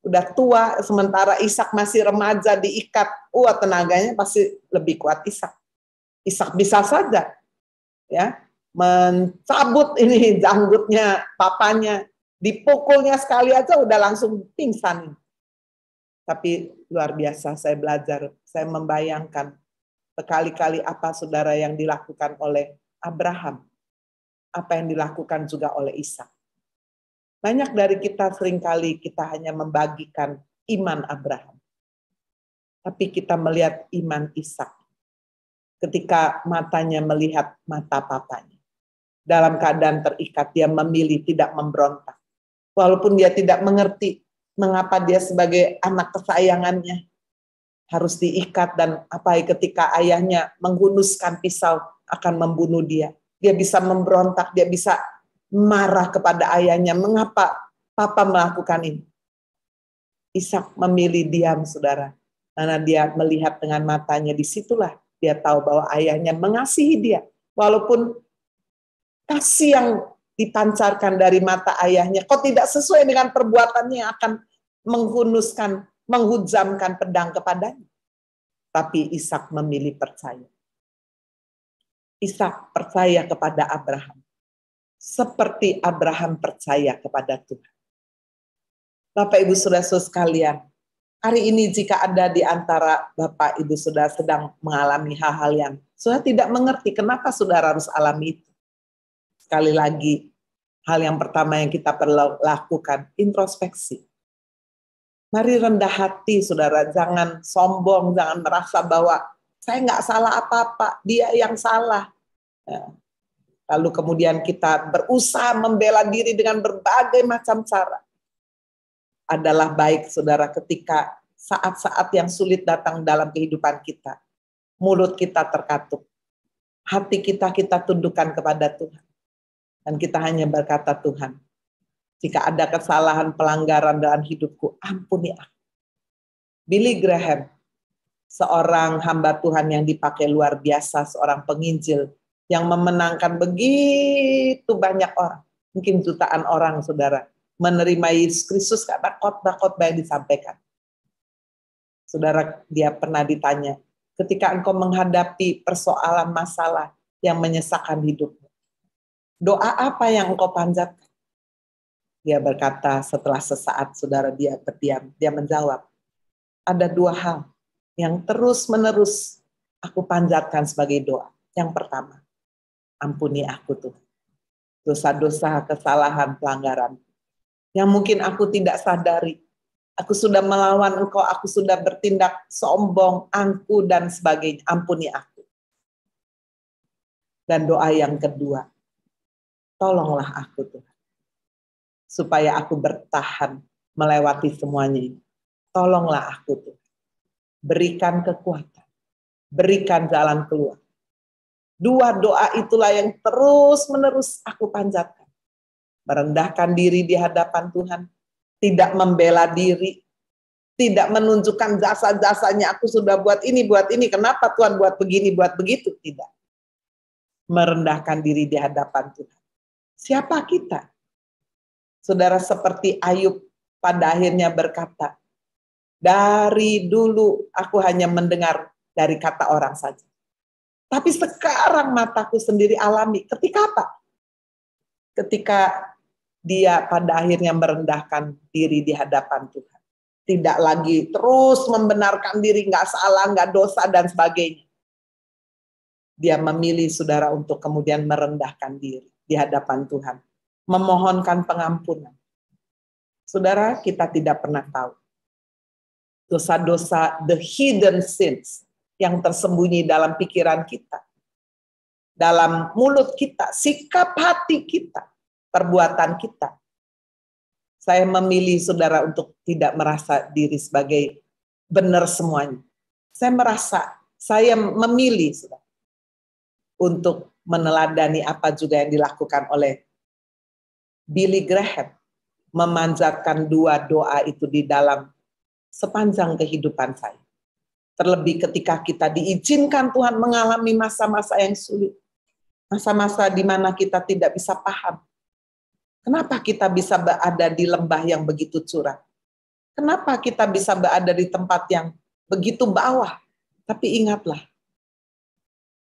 udah tua, sementara Ishak masih remaja, diikat. Wah, tenaganya pasti lebih kuat Ishak. Ishak bisa saja ya mencabut ini janggutnya papanya, dipukulnya sekali aja udah langsung pingsan. Tapi luar biasa, saya belajar, saya membayangkan berkali-kali apa, saudara, yang dilakukan oleh Abraham, apa yang dilakukan juga oleh Ishak. Banyak dari kita seringkali kita hanya membagikan iman Abraham, tapi kita melihat iman Ishak. Ketika matanya melihat mata papanya, dalam keadaan terikat, dia memilih tidak memberontak. Walaupun dia tidak mengerti mengapa dia sebagai anak kesayangannya harus diikat, dan apa ketika ayahnya menghunuskan pisau akan membunuh dia. Dia bisa memberontak, dia bisa marah kepada ayahnya, mengapa papa melakukan ini? Ishak memilih diam, saudara. Karena dia melihat dengan matanya, disitulah dia tahu bahwa ayahnya mengasihi dia. Walaupun kasih yang dipancarkan dari mata ayahnya, kok tidak sesuai dengan perbuatannya yang akan menghunuskan, menghujamkan pedang kepadanya. Tapi Ishak memilih percaya. Ishak percaya kepada Abraham. Seperti Abraham percaya kepada Tuhan. Bapak Ibu Saudara-saudara sekalian, hari ini jika ada di antara Bapak Ibu Saudara sedang mengalami hal-hal yang saudara tidak mengerti kenapa saudara harus alami itu. Sekali lagi, hal yang pertama yang kita perlu lakukan, introspeksi. Mari rendah hati, saudara. Jangan sombong, jangan merasa bahwa saya nggak salah apa-apa, dia yang salah. Lalu kemudian kita berusaha membela diri dengan berbagai macam cara. Adalah baik, saudara, ketika saat-saat yang sulit datang dalam kehidupan kita. Mulut kita terkatup. Hati kita tundukkan kepada Tuhan. Dan kita hanya berkata, Tuhan, jika ada kesalahan pelanggaran dalam hidupku, ampuni aku. Billy Graham, seorang hamba Tuhan yang dipakai luar biasa, seorang penginjil yang memenangkan begitu banyak orang, mungkin jutaan orang, saudara, menerima Yesus Kristus karena khotbah-khotbah yang disampaikan. Saudara, dia pernah ditanya, ketika engkau menghadapi persoalan masalah yang menyesakkan hidupmu, doa apa yang engkau panjatkan? Dia berkata setelah sesaat, saudara, dia berdiam, dia menjawab, ada dua hal yang terus-menerus aku panjatkan sebagai doa. Yang pertama, ampuni aku Tuhan. Dosa-dosa, kesalahan, pelanggaran yang mungkin aku tidak sadari. Aku sudah melawan engkau, aku sudah bertindak sombong, angkuh, dan sebagainya. Ampuni aku. Dan doa yang kedua, tolonglah aku Tuhan. Supaya aku bertahan melewati semuanya ini. Tolonglah aku Tuhan. Berikan kekuatan. Berikan jalan keluar. Dua doa itulah yang terus-menerus aku panjatkan. Merendahkan diri di hadapan Tuhan, tidak membela diri, tidak menunjukkan jasa-jasanya, aku sudah buat ini, kenapa Tuhan buat begini, buat begitu, tidak. Merendahkan diri di hadapan Tuhan. Siapa kita? Saudara, seperti Ayub pada akhirnya berkata, dari dulu aku hanya mendengar dari kata orang saja. Tapi sekarang mataku sendiri alami. Ketika apa? Ketika dia pada akhirnya merendahkan diri di hadapan Tuhan. Tidak lagi terus membenarkan diri, nggak salah, nggak dosa, dan sebagainya. Dia memilih, saudara, untuk kemudian merendahkan diri di hadapan Tuhan. Memohonkan pengampunan. Saudara, kita tidak pernah tahu. Dosa-dosa, the hidden sins, yang tersembunyi dalam pikiran kita. Dalam mulut kita, sikap hati kita. Perbuatan kita. Saya memilih, saudara, untuk tidak merasa diri sebagai benar semuanya. Saya memilih, saudara, untuk meneladani apa juga yang dilakukan oleh Billy Graham, memanjatkan dua doa itu di dalam sepanjang kehidupan saya. Terlebih ketika kita diizinkan Tuhan mengalami masa-masa yang sulit, masa-masa di mana kita tidak bisa paham. Kenapa kita bisa berada di lembah yang begitu curam? Kenapa kita bisa berada di tempat yang begitu bawah? Tapi ingatlah,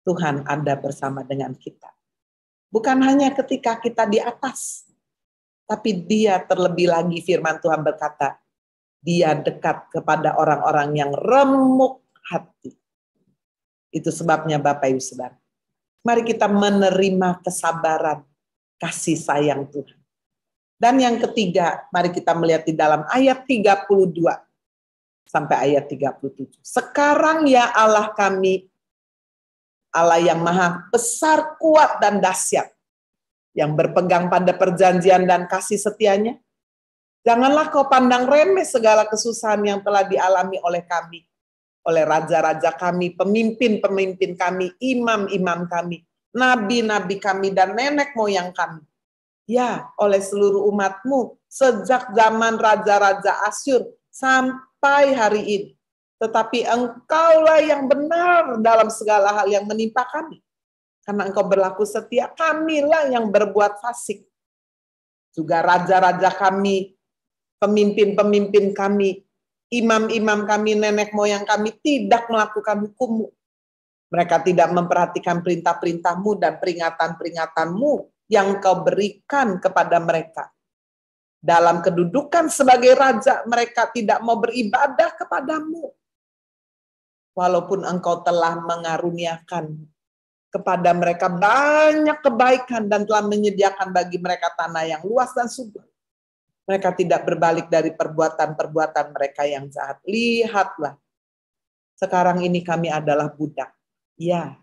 Tuhan ada bersama dengan kita. Bukan hanya ketika kita di atas, tapi Dia terlebih lagi, firman Tuhan berkata, Dia dekat kepada orang-orang yang remuk hati. Itu sebabnya Bapak Ibu Saudara, mari kita menerima kesabaran, kasih sayang Tuhan. Dan yang ketiga, mari kita melihat di dalam ayat 32 sampai ayat 37. Sekarang ya Allah kami, Allah yang maha besar, kuat, dan dahsyat, yang berpegang pada perjanjian dan kasih setianya, janganlah kau pandang remeh segala kesusahan yang telah dialami oleh kami, oleh raja-raja kami, pemimpin-pemimpin kami, imam-imam kami, nabi-nabi kami, dan nenek moyang kami. Ya, oleh seluruh umatmu, sejak zaman raja-raja Asyur sampai hari ini. Tetapi Engkaulah yang benar dalam segala hal yang menimpa kami. Karena Engkau berlaku setia, kamilah yang berbuat fasik. Juga raja-raja kami, pemimpin-pemimpin kami, imam-imam kami, nenek moyang kami tidak melakukan hukum-Mu. Mereka tidak memperhatikan perintah-perintah-Mu dan peringatan-peringatan-Mu yang Kau berikan kepada mereka. Dalam kedudukan sebagai raja, mereka tidak mau beribadah kepada-Mu. Walaupun Engkau telah mengaruniakan kepada mereka banyak kebaikan dan telah menyediakan bagi mereka tanah yang luas dan subur. Mereka tidak berbalik dari perbuatan-perbuatan mereka yang jahat. Lihatlah, sekarang ini kami adalah budak. Ya,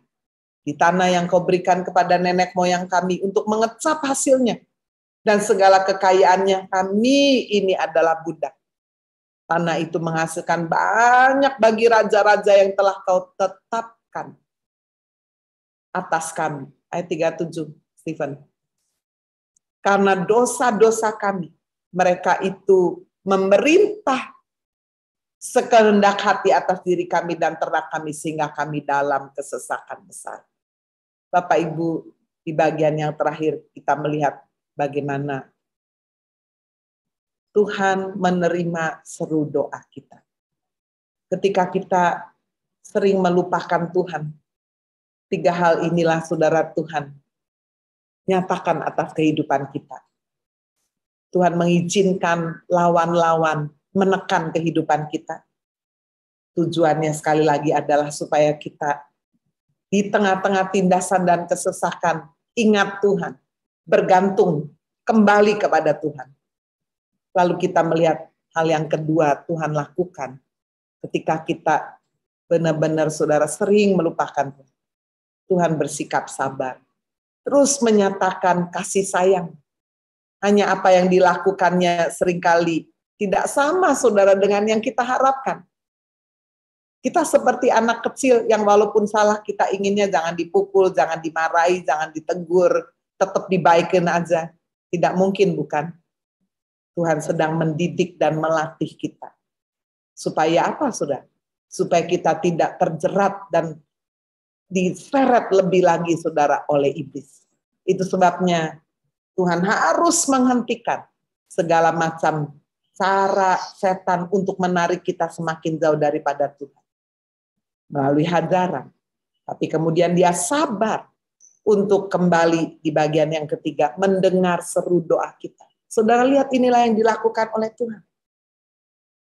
di tanah yang Kau berikan kepada nenek moyang kami untuk mengecap hasilnya. Dan segala kekayaannya, kami ini adalah budak. Tanah itu menghasilkan banyak bagi raja-raja yang telah Kau tetapkan atas kami. Ayat 37, Stephen. Karena dosa-dosa kami, mereka itu memerintah sekehendak hati atas diri kami dan ternak kami sehingga kami dalam kesesakan besar. Bapak Ibu, di bagian yang terakhir kita melihat bagaimana Tuhan menerima seru doa kita. Ketika kita sering melupakan Tuhan, 3 hal inilah saudara Tuhan nyatakan atas kehidupan kita. Tuhan mengizinkan lawan-lawan menekan kehidupan kita. Tujuannya sekali lagi adalah supaya kita di tengah-tengah tindasan dan kesesakan ingat Tuhan, bergantung kembali kepada Tuhan. Lalu kita melihat hal yang kedua Tuhan lakukan ketika kita benar-benar saudara sering melupakan Tuhan. Tuhan bersikap sabar, terus menyatakan kasih sayang. Hanya apa yang dilakukannya seringkali tidak sama saudara dengan yang kita harapkan. Kita seperti anak kecil yang walaupun salah kita inginnya jangan dipukul, jangan dimarahi, jangan ditegur, tetap dibaikin aja. Tidak mungkin bukan? Tuhan sedang mendidik dan melatih kita. Supaya apa saudara? Supaya kita tidak terjerat dan diseret lebih lagi saudara oleh iblis. Itu sebabnya Tuhan harus menghentikan segala macam cara setan untuk menarik kita semakin jauh daripada Tuhan. Melalui hajaran. Tapi kemudian dia sabar untuk kembali di bagian yang ketiga, mendengar seru doa kita. Saudara lihat inilah yang dilakukan oleh Tuhan.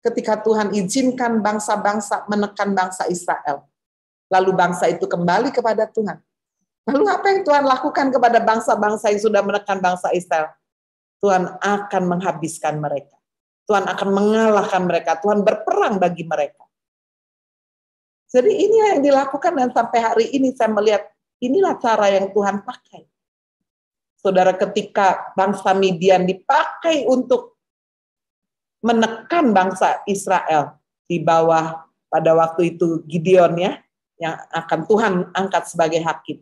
Ketika Tuhan izinkan bangsa-bangsa menekan bangsa Israel. Lalu bangsa itu kembali kepada Tuhan. Lalu apa yang Tuhan lakukan kepada bangsa-bangsa yang sudah menekan bangsa Israel? Tuhan akan menghabiskan mereka. Tuhan akan mengalahkan mereka. Tuhan berperang bagi mereka. Jadi ini yang dilakukan dan sampai hari ini saya melihat inilah cara yang Tuhan pakai. Saudara, ketika bangsa Midian dipakai untuk menekan bangsa Israel di bawah pada waktu itu Gideon ya, yang akan Tuhan angkat sebagai hakim.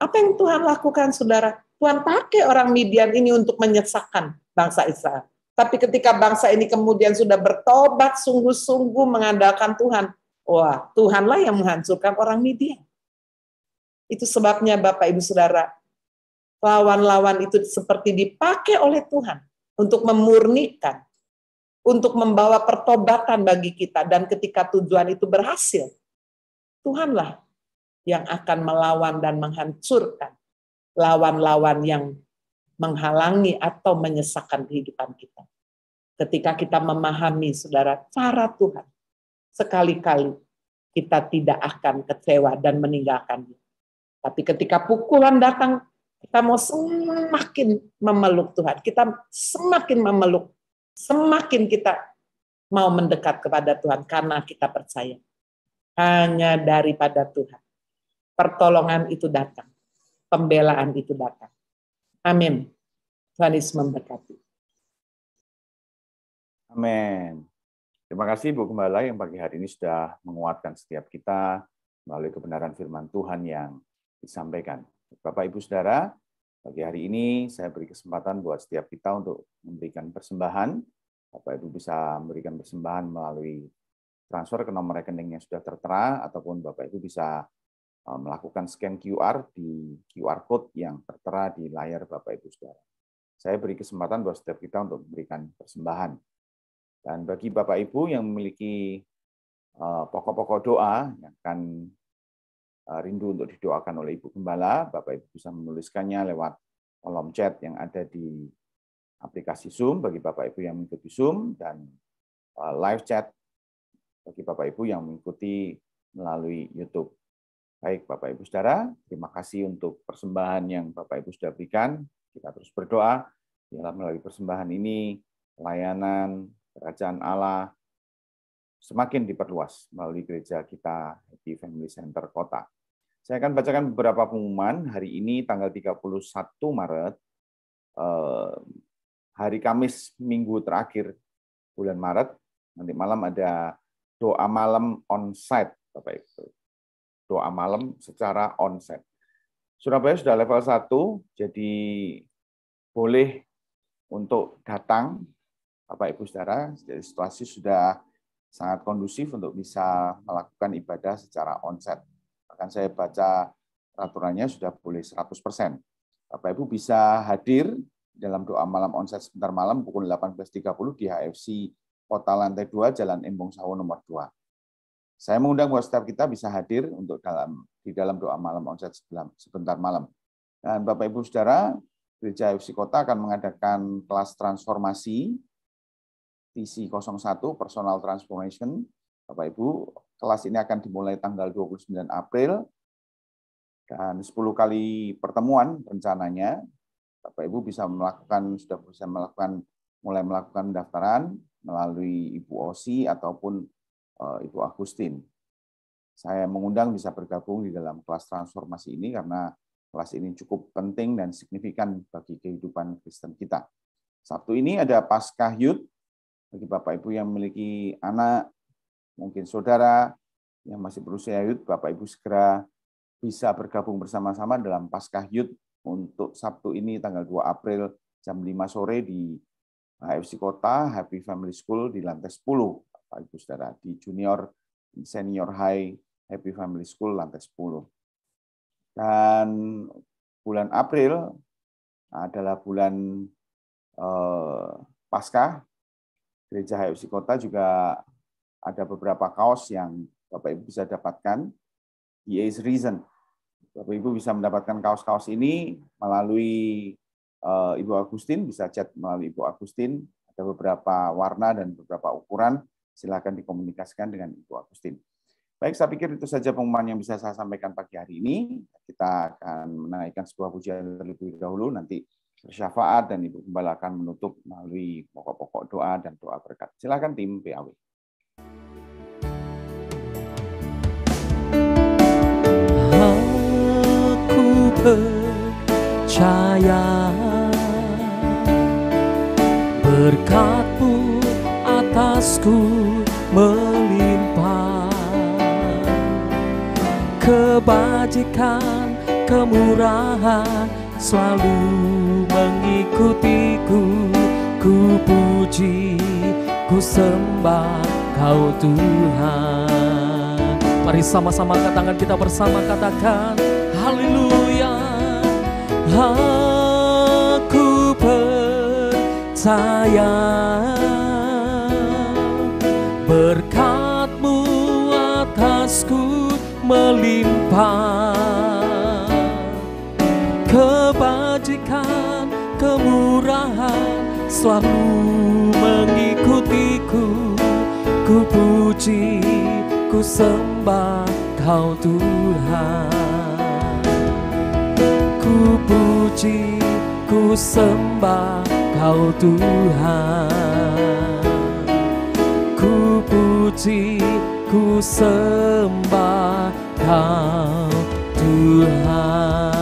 Apa yang Tuhan lakukan saudara? Tuhan pakai orang Midian ini untuk menyesakkan bangsa Israel. Tapi ketika bangsa ini kemudian sudah bertobat sungguh-sungguh mengandalkan Tuhan, wah Tuhanlah yang menghancurkan orang Midian. Itu sebabnya Bapak Ibu Saudara, lawan-lawan itu seperti dipakai oleh Tuhan untuk memurnikan, untuk membawa pertobatan bagi kita. Dan ketika tujuan itu berhasil, Tuhanlah yang akan melawan dan menghancurkan lawan-lawan yang menghalangi atau menyesakkan kehidupan kita. Ketika kita memahami, saudara, cara Tuhan, sekali-kali kita tidak akan kecewa dan meninggalkan dia. Tapi ketika pukulan datang, kita mau semakin memeluk Tuhan. Kita semakin memeluk, semakin kita mau mendekat kepada Tuhan karena kita percaya. Hanya daripada Tuhan. Pertolongan itu datang. Pembelaan itu datang. Amin. Tuhan Yesus memberkati. Amin. Terima kasih Bu Gembala yang pagi hari ini sudah menguatkan setiap kita melalui kebenaran firman Tuhan yang disampaikan. Bapak Ibu Saudara, pagi hari ini saya beri kesempatan buat setiap kita untuk memberikan persembahan Bapak Ibu bisa memberikan persembahan melalui transfer ke nomor rekening yang sudah tertera, ataupun Bapak Ibu bisa melakukan scan QR di QR code yang tertera di layar Bapak Ibu Saudara. Saya beri kesempatan buat setiap kita untuk memberikan persembahan. Dan bagi Bapak Ibu yang memiliki pokok-pokok doa yang akan rindu untuk didoakan oleh Ibu Gembala, Bapak Ibu bisa menuliskannya lewat kolom chat yang ada di aplikasi Zoom bagi Bapak Ibu yang mengikuti Zoom, dan live chat bagi Bapak Ibu yang mengikuti melalui YouTube. Baik Bapak Ibu Saudara, terima kasih untuk persembahan yang Bapak Ibu sudah berikan. Kita terus berdoa dalam melalui persembahan ini, pelayanan Kerajaan Allah semakin diperluas melalui gereja kita Happy Family Center Kota. Saya akan bacakan beberapa pengumuman. Hari ini tanggal 31 Maret, hari Kamis minggu terakhir bulan Maret, nanti malam ada doa malam on-site, Bapak Ibu. Doa malam secara on-site. Surabaya sudah level 1, jadi boleh untuk datang, Bapak Ibu Saudara. Jadi situasi sudah sangat kondusif untuk bisa melakukan ibadah secara on-site. Bahkan saya baca peraturannya sudah boleh 100%. Bapak Ibu bisa hadir dalam doa malam on-site sebentar malam pukul 18.30 di HFC Kota Lantai 2, Jalan Embong Sawo nomor 2. Saya mengundang buat setiap kita bisa hadir untuk di dalam doa malam on-site sebentar malam. Dan Bapak Ibu Saudara, Gereja HFC Kota akan mengadakan kelas transformasi TC01 Personal Transformation. Bapak Ibu, kelas ini akan dimulai tanggal 29 April dan 10 kali pertemuan rencananya. Bapak Ibu mulai melakukan pendaftaran melalui Ibu Osi ataupun Ibu Agustin. Saya mengundang bisa bergabung di dalam kelas transformasi ini karena kelas ini cukup penting dan signifikan bagi kehidupan Kristen kita. Sabtu ini ada Paskah Youth. Bagi Bapak Ibu yang memiliki anak, mungkin saudara yang masih berusia youth, Bapak Ibu segera bisa bergabung bersama-sama dalam Paskah Youth untuk Sabtu ini tanggal 2 April jam 5 sore di HFC Kota Happy Family School di lantai 10. Bapak Ibu Saudara, di Junior Senior High Happy Family School lantai 10. Dan bulan April adalah bulan Paskah. Gereja HFC Kota juga ada beberapa kaos yang Bapak Ibu bisa dapatkan. EA's Reason. Bapak Ibu bisa mendapatkan kaos-kaos ini melalui Ibu Agustin, bisa chat melalui Ibu Agustin. Ada beberapa warna dan beberapa ukuran. Silakan dikomunikasikan dengan Ibu Agustin. Baik, saya pikir itu saja pengumuman yang bisa saya sampaikan pagi hari ini. Kita akan menaikkan sebuah pujian terlebih dahulu, nanti bersyafaat dan Ibu Gembala akan menutup melalui pokok-pokok doa dan doa berkat. Silakan tim PAW. Aku percaya berkat-Mu atasku melimpah, kebajikan, kemurahan selalu mengikutiku. Ku puji, ku sembah Kau Tuhan. Mari sama-sama angkat tangan kita bersama, katakan haleluya. Aku percaya berkat-Mu atasku melimpah, kebajikan, kemurahan selalu mengikutiku. Ku puji, ku sembah Kau Tuhan. Ku puji, ku sembah Kau Tuhan. Ku puji, ku sembah Kau Tuhan.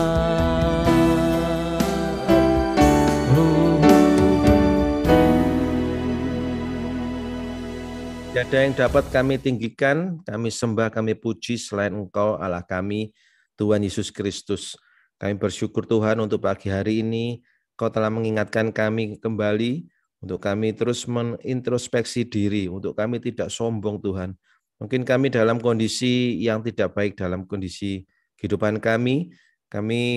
Tiada yang dapat kami tinggikan, kami sembah, kami puji selain Engkau Allah kami, Tuhan Yesus Kristus. Kami bersyukur Tuhan untuk pagi hari ini, Kau telah mengingatkan kami kembali untuk kami terus menintrospeksi diri, untuk kami tidak sombong Tuhan. Mungkin kami dalam kondisi yang tidak baik dalam kondisi kehidupan kami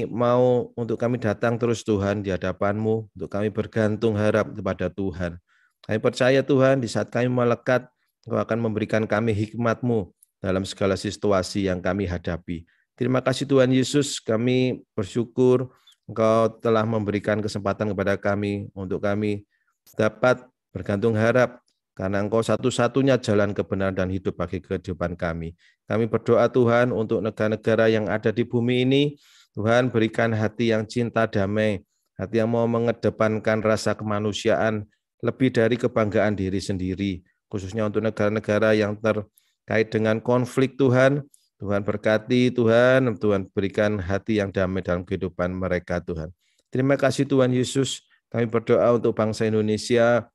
mau untuk kami datang terus Tuhan di hadapan-Mu, untuk kami bergantung harap kepada Tuhan. Kami percaya Tuhan di saat kami melekat, Engkau akan memberikan kami hikmat-Mu dalam segala situasi yang kami hadapi. Terima kasih Tuhan Yesus, kami bersyukur Engkau telah memberikan kesempatan kepada kami untuk kami dapat bergantung harap karena Engkau satu-satunya jalan kebenaran dan hidup bagi kehidupan kami. Kami berdoa Tuhan untuk negara-negara yang ada di bumi ini, Tuhan berikan hati yang cinta damai, hati yang mau mengedepankan rasa kemanusiaan lebih dari kebanggaan diri sendiri, khususnya untuk negara-negara yang terkait dengan konflik Tuhan. Tuhan berkati Tuhan berikan hati yang damai dalam kehidupan mereka Tuhan. Terima kasih Tuhan Yesus, kami berdoa untuk bangsa Indonesia,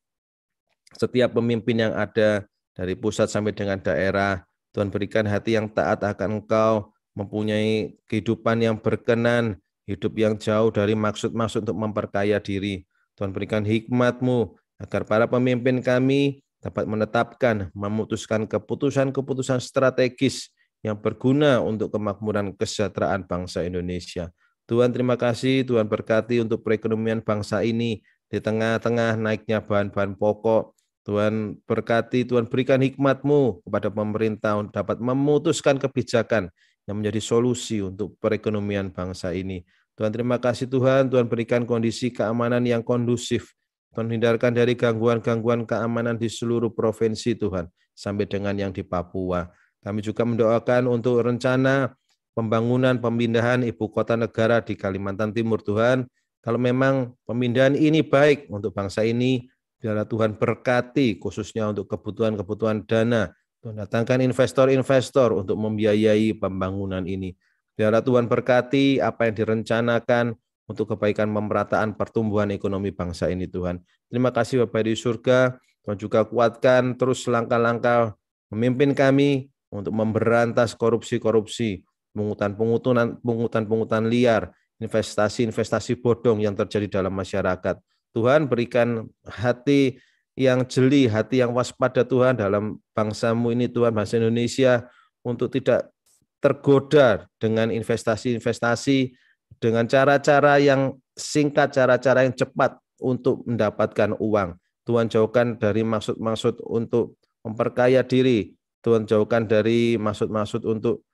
setiap pemimpin yang ada dari pusat sampai dengan daerah, Tuhan berikan hati yang taat akan Engkau, mempunyai kehidupan yang berkenan, hidup yang jauh dari maksud-maksud untuk memperkaya diri. Tuhan berikan hikmat-Mu agar para pemimpin kami dapat menetapkan, memutuskan keputusan-keputusan strategis yang berguna untuk kemakmuran kesejahteraan bangsa Indonesia. Tuhan terima kasih, Tuhan berkati untuk perekonomian bangsa ini di tengah-tengah naiknya bahan-bahan pokok. Tuhan berkati, Tuhan berikan hikmat-Mu kepada pemerintah untuk dapat memutuskan kebijakan yang menjadi solusi untuk perekonomian bangsa ini. Tuhan terima kasih Tuhan berikan kondisi keamanan yang kondusif. Tuhan hindarkan dari gangguan-gangguan keamanan di seluruh provinsi Tuhan, sampai dengan yang di Papua. Kami juga mendoakan untuk rencana pembangunan pemindahan ibu kota negara di Kalimantan Timur Tuhan. Kalau memang pemindahan ini baik untuk bangsa ini, biarlah Tuhan berkati khususnya untuk kebutuhan-kebutuhan dana. Tuhan datangkan investor-investor untuk membiayai pembangunan ini. Biarlah Tuhan berkati apa yang direncanakan untuk kebaikan pemerataan pertumbuhan ekonomi bangsa ini Tuhan. Terima kasih Bapak di surga. Tuhan juga kuatkan terus langkah-langkah memimpin kami untuk memberantas korupsi-korupsi, pungutan liar, investasi-investasi bodong yang terjadi dalam masyarakat. Tuhan berikan hati yang jeli, hati yang waspada Tuhan dalam bangsa-Mu ini Tuhan, bangsa Indonesia, untuk tidak tergoda dengan investasi-investasi, dengan cara-cara yang singkat, cara-cara yang cepat untuk mendapatkan uang. Tuhan jauhkan dari maksud-maksud untuk memperkaya diri, Tuhan jauhkan dari maksud-maksud untuk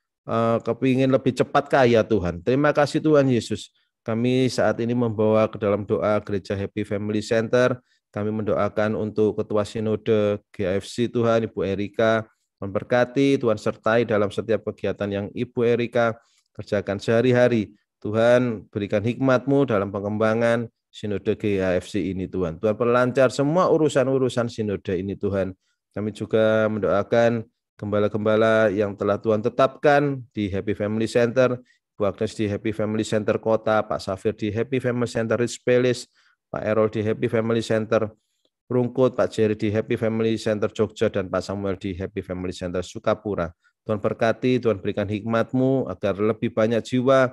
kepingin lebih cepat kaya Tuhan. Terima kasih Tuhan Yesus. Kami saat ini membawa ke dalam doa Gereja Happy Family Center. Kami mendoakan untuk Ketua Sinode GAFC Tuhan, Ibu Erika. Memberkati, Tuhan sertai dalam setiap kegiatan yang Ibu Erika kerjakan sehari-hari. Tuhan berikan hikmat-Mu dalam pengembangan Sinode GAFC ini Tuhan. Tuhan perlancar semua urusan-urusan Sinode ini Tuhan. Kami juga mendoakan gembala-gembala yang telah Tuhan tetapkan di Happy Family Center, Bu Agnes di Happy Family Center Kota, Pak Safir di Happy Family Center Rich Palace, Pak Errol di Happy Family Center Rungkut, Pak Jerry di Happy Family Center Jogja, dan Pak Samuel di Happy Family Center Sukapura. Tuhan berkati, Tuhan berikan hikmat-Mu agar lebih banyak jiwa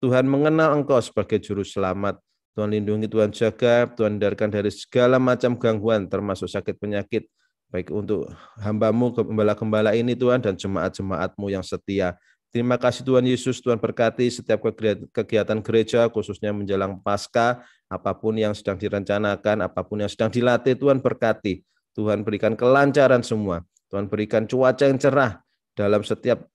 Tuhan mengenal Engkau sebagai Juru Selamat. Tuhan lindungi, Tuhan jaga, Tuhan hindarkan dari segala macam gangguan, termasuk sakit penyakit, baik untuk hamba-Mu, gembala-gembala ini Tuhan, dan jemaat-jemaat-Mu yang setia. Terima kasih Tuhan Yesus, Tuhan berkati setiap kegiatan gereja, khususnya menjelang Paskah, apapun yang sedang direncanakan, apapun yang sedang dilatih, Tuhan berkati. Tuhan berikan kelancaran semua. Tuhan berikan cuaca yang cerah dalam setiap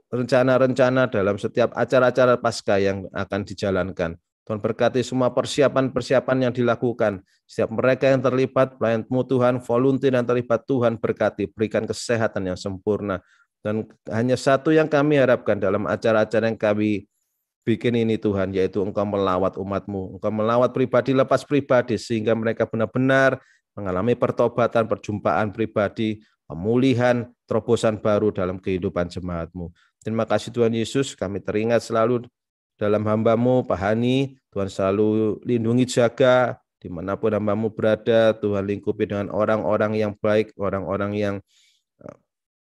rencana-rencana, dalam setiap acara-acara Paskah yang akan dijalankan. Tuhan berkati semua persiapan-persiapan yang dilakukan. Setiap mereka yang terlibat, pelayan-Mu Tuhan, volunteer yang terlibat, Tuhan berkati, berikan kesehatan yang sempurna. Dan hanya satu yang kami harapkan dalam acara-acara yang kami bikin ini Tuhan, yaitu Engkau melawat umat-Mu. Engkau melawat pribadi lepas pribadi, sehingga mereka benar-benar mengalami pertobatan, perjumpaan pribadi, pemulihan, terobosan baru dalam kehidupan jemaat-Mu. Terima kasih Tuhan Yesus, kami teringat selalu dalam hamba-Mu, Pak Hani, Tuhan selalu lindungi jaga, dimanapun hamba-Mu berada, Tuhan lingkupi dengan orang-orang yang baik, orang-orang yang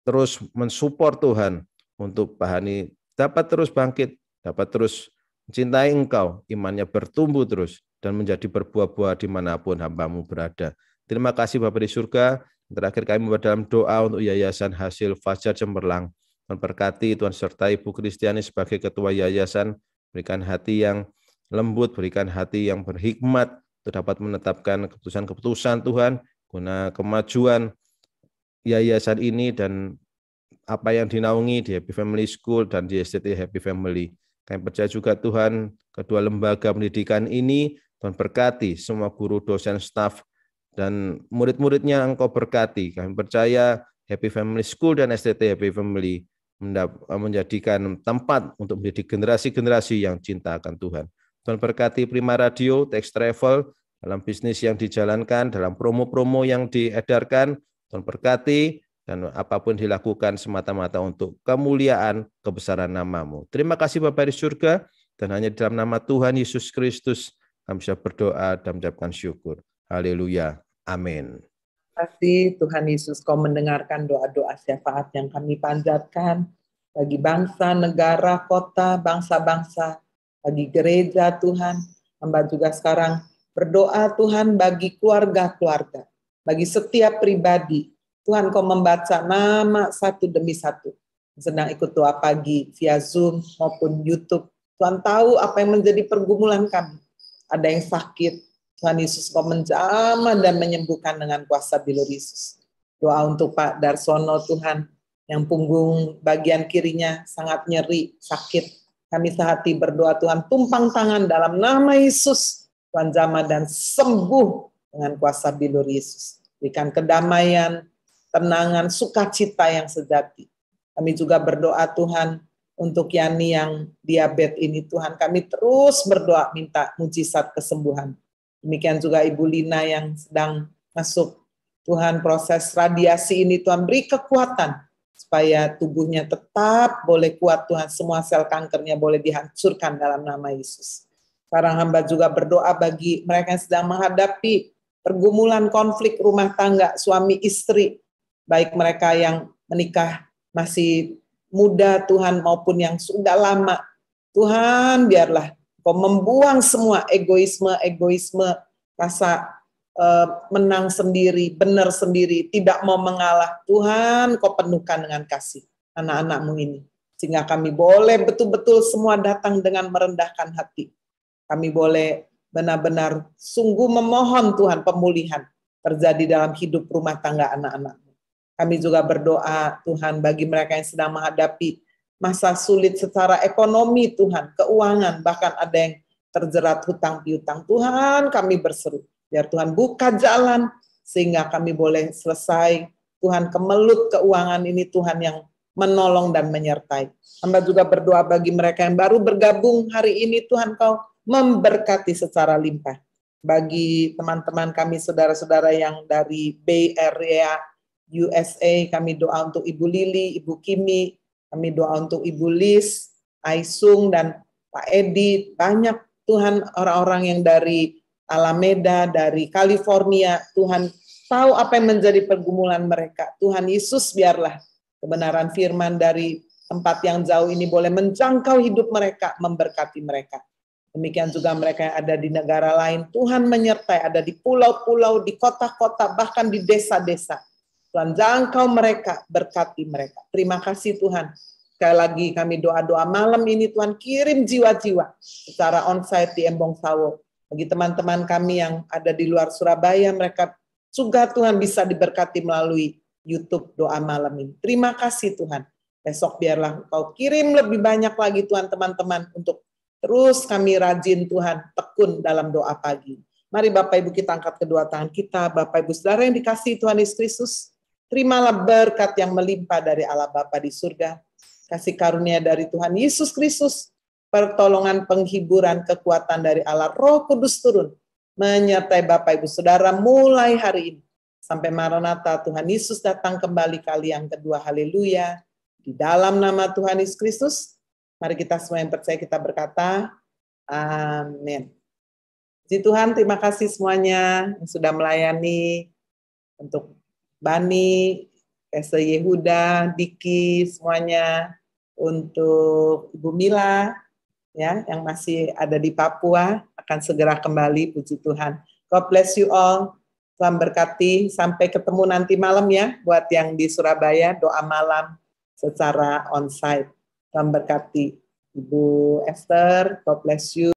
terus mensupport Tuhan, untuk Pak Hani dapat terus bangkit, dapat terus mencintai Engkau, imannya bertumbuh terus, dan menjadi berbuah-buah dimanapun hamba-Mu berada. Terima kasih Bapa di surga. Terakhir kami dalam doa untuk Yayasan Hasil Fajar Cemerlang. Tuhan berkati, Tuhan sertai Ibu Kristiani sebagai ketua yayasan, berikan hati yang lembut, berikan hati yang berhikmat untuk dapat menetapkan keputusan-keputusan Tuhan guna kemajuan yayasan ini dan apa yang dinaungi di Happy Family School dan di STT Happy Family. Kami percaya juga Tuhan, kedua lembaga pendidikan ini, Tuhan berkati semua guru, dosen, staf, dan murid-muridnya Engkau berkati. Kami percaya Happy Family School dan STT Happy Family menjadikan tempat untuk mendidik generasi-generasi yang cinta akan Tuhan. Tuhan berkati Prima Radio, Text Travel, dalam bisnis yang dijalankan, dalam promo-promo yang diedarkan. Tuhan berkati, dan apapun dilakukan semata-mata untuk kemuliaan kebesaran nama-Mu. Terima kasih Bapa di surga, dan hanya dalam nama Tuhan Yesus Kristus kami bisa berdoa dan mengucapkan syukur. Haleluya. Amin. Terima kasih Tuhan Yesus, Kau mendengarkan doa-doa syafaat yang kami panjatkan bagi bangsa, negara, kota, bangsa-bangsa, bagi gereja Tuhan. Hamba juga sekarang berdoa Tuhan bagi keluarga-keluarga, bagi setiap pribadi. Tuhan, Kau membaca nama satu demi satu. Sedang ikut doa pagi via Zoom maupun YouTube. Tuhan tahu apa yang menjadi pergumulan kami. Ada yang sakit. Tuhan Yesus, Kau menjamah dan menyembuhkan dengan kuasa bilur Yesus. Doa untuk Pak Darsono Tuhan, yang punggung bagian kirinya sangat nyeri, sakit. Kami sehati berdoa Tuhan, tumpang tangan dalam nama Yesus. Tuhan jamah dan sembuh dengan kuasa bilur Yesus. Berikan kedamaian, tenangan, sukacita yang sejati. Kami juga berdoa Tuhan, untuk Yani yang diabetes ini Tuhan, kami terus berdoa minta mujizat kesembuhan. Demikian juga Ibu Lina yang sedang masuk Tuhan proses radiasi ini, Tuhan beri kekuatan supaya tubuhnya tetap boleh kuat Tuhan, semua sel kankernya boleh dihancurkan dalam nama Yesus. Sekarang hamba juga berdoa bagi mereka yang sedang menghadapi pergumulan konflik rumah tangga, suami istri, baik mereka yang menikah masih muda Tuhan maupun yang sudah lama. Tuhan biarlah Kau membuang semua egoisme, rasa menang sendiri, benar sendiri, tidak mau mengalah. Tuhan, Kau penuhkan dengan kasih anak-anak-Mu ini. Sehingga kami boleh betul-betul semua datang dengan merendahkan hati. Kami boleh benar-benar sungguh memohon Tuhan pemulihan terjadi dalam hidup rumah tangga anak-anak-Mu. Kami juga berdoa Tuhan bagi mereka yang sedang menghadapi masa sulit secara ekonomi Tuhan, keuangan, bahkan ada yang terjerat hutang piutang. Tuhan, kami berseru, biar Tuhan buka jalan sehingga kami boleh selesai. Tuhan, kemelut keuangan ini Tuhan yang menolong dan menyertai. Hamba juga berdoa bagi mereka yang baru bergabung hari ini, Tuhan Kau memberkati secara limpah. Bagi teman-teman kami, saudara-saudara yang dari Bay Area, USA, kami doa untuk Ibu Lili, Ibu Kimi, kami doa untuk Ibu Lis, Aisung, dan Pak Edi. Banyak Tuhan orang-orang yang dari Alameda, dari California. Tuhan tahu apa yang menjadi pergumulan mereka. Tuhan Yesus, biarlah kebenaran firman dari tempat yang jauh ini boleh menjangkau hidup mereka, memberkati mereka. Demikian juga mereka yang ada di negara lain. Tuhan menyertai, ada di pulau-pulau, di kota-kota, bahkan di desa-desa. Tuhan jangkau mereka, berkati mereka. Terima kasih Tuhan. Sekali lagi kami doa-doa malam ini Tuhan kirim jiwa-jiwa secara onsite di Embong Sawo. Bagi teman-teman kami yang ada di luar Surabaya, mereka juga Tuhan bisa diberkati melalui YouTube doa malam ini. Terima kasih Tuhan. Besok biarlah Kau kirim lebih banyak lagi Tuhan teman-teman untuk terus kami rajin Tuhan tekun dalam doa pagi. Mari Bapak Ibu kita angkat kedua tangan kita. Bapak Ibu Saudara yang dikasihi Tuhan Yesus Kristus, terimalah berkat yang melimpah dari Allah Bapa di surga, kasih karunia dari Tuhan Yesus Kristus, pertolongan, penghiburan, kekuatan dari Allah Roh Kudus turun, menyertai Bapak Ibu Saudara mulai hari ini. Sampai Maranatha, Tuhan Yesus datang kembali kali yang kedua. Haleluya. Di dalam nama Tuhan Yesus Kristus, mari kita semua yang percaya kita berkata, amin. Puji Tuhan, terima kasih semuanya yang sudah melayani, untuk Bani, Ese Yehuda, Diki, semuanya, untuk Ibu Mila, ya, yang masih ada di Papua, akan segera kembali, puji Tuhan. God bless you all. Tuhan berkati, sampai ketemu nanti malam ya, buat yang di Surabaya, doa malam secara onsite. Tuhan berkati. Ibu Esther, God bless you.